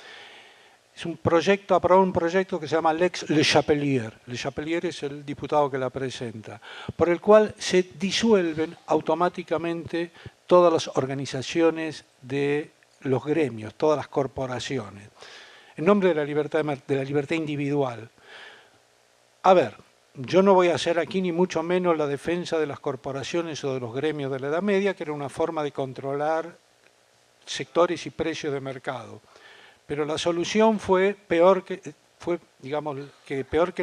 es un proyecto, aprobó un proyecto que se llama Lex Le Chapelier. Le Chapelier es el diputado que la presenta, por el cual se disuelven automáticamente todas las organizaciones de los gremios, todas las corporaciones, en nombre de la libertad individual. A ver, yo no voy a hacer aquí ni mucho menos la defensa de las corporaciones o de los gremios de la Edad Media, que era una forma de controlar sectores y precios de mercado. Pero la solución fue peor que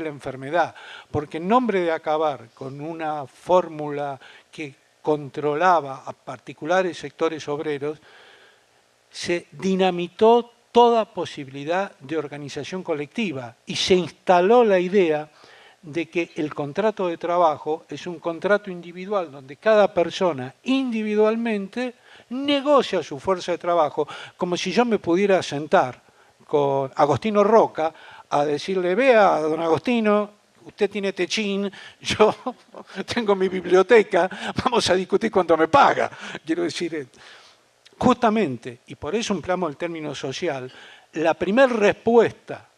la enfermedad, porque en nombre de acabar con una fórmula que controlaba a particulares sectores obreros, se dinamitó toda posibilidad de organización colectiva y se instaló la idea de que el contrato de trabajo es un contrato individual donde cada persona individualmente negocia su fuerza de trabajo, como si yo me pudiera sentar con Agostino Roca a decirle: vea, don Agostino, usted tiene techín, yo tengo mi biblioteca, vamos a discutir cuánto me paga. Quiero decir, justamente, y por eso empleamos el término social, la primera respuesta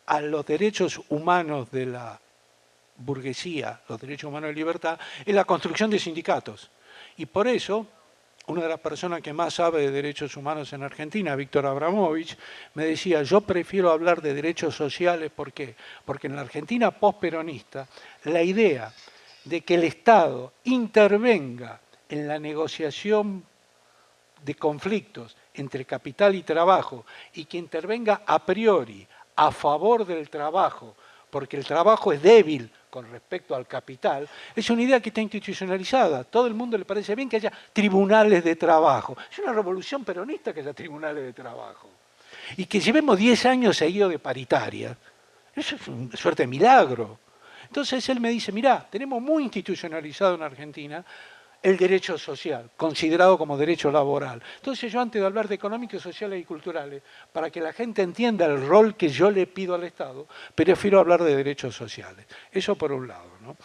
a los derechos humanos de la burguesía, los derechos humanos de libertad, es la construcción de sindicatos. Y por eso, una de las personas que más sabe de derechos humanos en Argentina, Víctor Abramovich, me decía: yo prefiero hablar de derechos sociales. ¿Por qué? Porque en la Argentina postperonista, la idea de que el Estado intervenga en la negociación de conflictos entre capital y trabajo y que intervenga a priori a favor del trabajo, porque el trabajo es débil con respecto al capital, es una idea que está institucionalizada. Todo el mundo le parece bien que haya tribunales de trabajo. Es una revolución peronista que haya tribunales de trabajo. Y que llevemos 10 años seguidos de paritaria, Eso es una suerte de milagro. Entonces él me dice, mirá, tenemos muy institucionalizado en Argentina el derecho social, considerado como derecho laboral. Entonces yo, antes de hablar de económicos, sociales y culturales, para que la gente entienda el rol que yo le pido al Estado, prefiero hablar de derechos sociales. Eso por un lado, ¿no?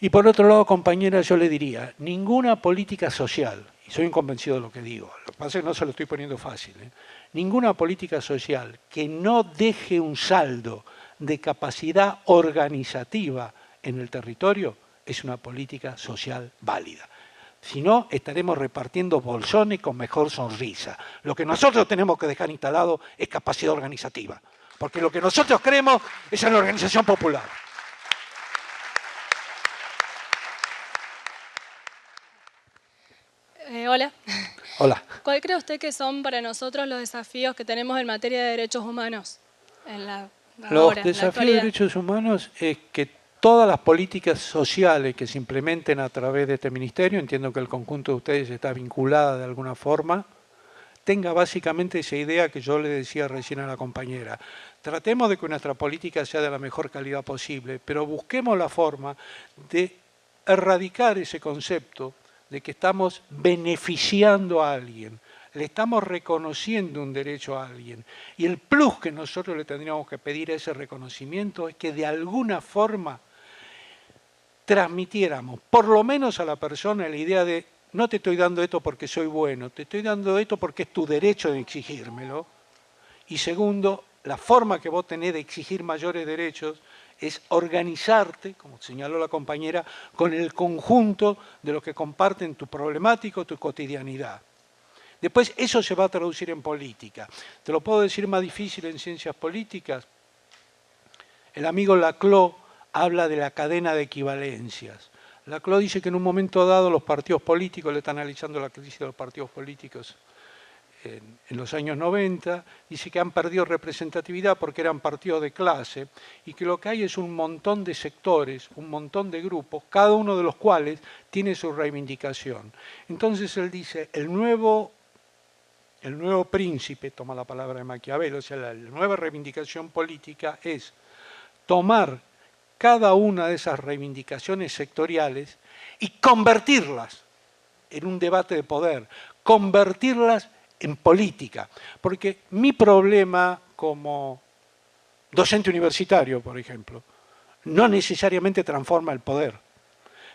Y por otro lado, compañera, yo le diría, ninguna política social, y soy convencido de lo que digo, lo que pasa es que no se lo estoy poniendo fácil, ninguna política social que no deje un saldo de capacidad organizativa en el territorio es una política social válida. Si no, estaremos repartiendo bolsones con mejor sonrisa. Lo que nosotros tenemos que dejar instalado es capacidad organizativa, porque lo que nosotros creemos es en la organización popular. Hola. Hola. ¿Cuál cree usted que son para nosotros los desafíos que tenemos en materia de derechos humanos en Los desafíos de derechos humanos es que todas las políticas sociales que se implementen a través de este ministerio, entiendo que el conjunto de ustedes está vinculada de alguna forma, tenga básicamente esa idea que yo le decía recién a la compañera. Tratemos de que nuestra política sea de la mejor calidad posible, pero busquemos la forma de erradicar ese concepto de que estamos beneficiando a alguien, le estamos reconociendo un derecho a alguien. Y el plus que nosotros le tendríamos que pedir a ese reconocimiento es que de alguna forma transmitiéramos, por lo menos a la persona, la idea de no te estoy dando esto porque soy bueno, te estoy dando esto porque es tu derecho de exigírmelo. Y segundo, la forma que vos tenés de exigir mayores derechos es organizarte, como señaló la compañera, con el conjunto de los que comparten tu problemático, tu cotidianidad. Después eso se va a traducir en política. Te lo puedo decir más difícil en ciencias políticas. El amigo Laclau habla de la cadena de equivalencias. Laclau dice que en un momento dado los partidos políticos, le está analizando la crisis de los partidos políticos en los años 90, dice que han perdido representatividad porque eran partidos de clase y que lo que hay es un montón de sectores, un montón de grupos, cada uno de los cuales tiene su reivindicación. Entonces él dice, el nuevo príncipe, toma la palabra de Maquiavelo, o sea, la nueva reivindicación política es tomar cada una de esas reivindicaciones sectoriales y convertirlas en un debate de poder, convertirlas en política. Porque mi problema como docente universitario, por ejemplo, no necesariamente transforma el poder.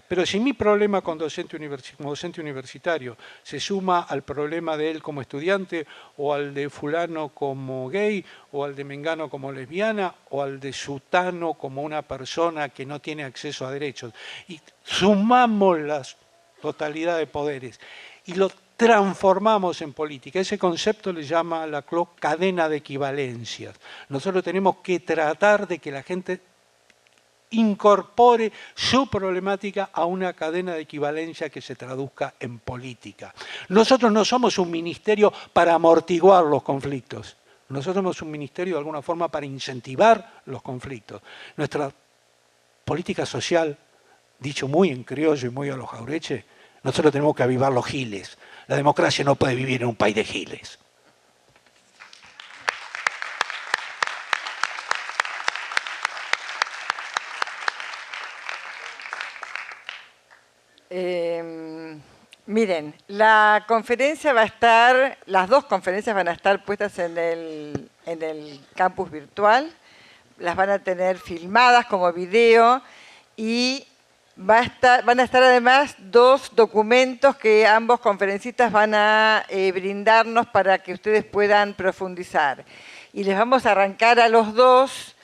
Pero si mi problema como docente universitario se suma al problema de él como estudiante, o al de fulano como gay, o al de mengano como lesbiana, o al de sutano como una persona que no tiene acceso a derechos, y sumamos la totalidad de poderes y lo transformamos en política. Ese concepto le llama Laclau cadena de equivalencias. Nosotros tenemos que tratar de que la gente incorpore su problemática a una cadena de equivalencia que se traduzca en política. Nosotros no somos un ministerio para amortiguar los conflictos. Nosotros somos un ministerio de alguna forma para incentivar los conflictos. Nuestra política social, dicho muy en criollo y muy a los jaureches, nosotros tenemos que avivar los giles. La democracia no puede vivir en un país de giles. Miren, la conferencia va a estar, las dos conferencias van a estar puestas en el campus virtual, las van a tener filmadas como video y van a estar además dos documentos que ambos conferencistas van a brindarnos para que ustedes puedan profundizar. Y les vamos a arrancar a los dos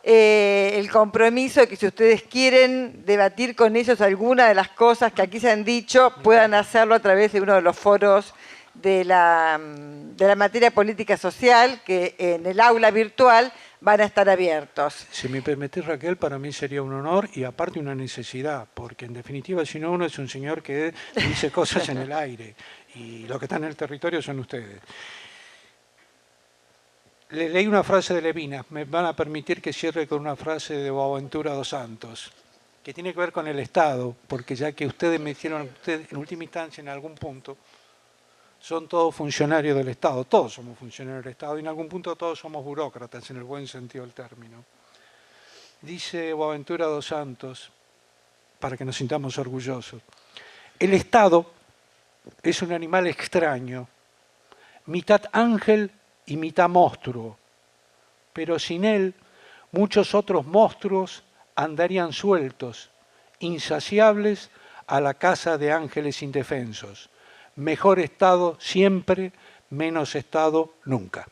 el compromiso de que si ustedes quieren debatir con ellos alguna de las cosas que aquí se han dicho, puedan hacerlo a través de uno de los foros de la materia política social que en el aula virtual van a estar abiertos. Si me permitís, Raquel, para mí sería un honor y aparte una necesidad, porque en definitiva, si no, uno es un señor que dice cosas en el aire y lo que está en el territorio son ustedes. Le leí una frase de Levinas, me van a permitir que cierre con una frase de Boaventura dos Santos, que tiene que ver con el Estado, porque ya que ustedes me hicieron, en última instancia, en algún punto, son todos funcionarios del Estado, todos somos funcionarios del Estado y en algún punto todos somos burócratas en el buen sentido del término. Dice Boaventura dos Santos, para que nos sintamos orgullosos, el Estado es un animal extraño, mitad ángel y mitad monstruo, pero sin él muchos otros monstruos andarían sueltos, insaciables a la caza de ángeles indefensos. Mejor Estado siempre, menos Estado nunca.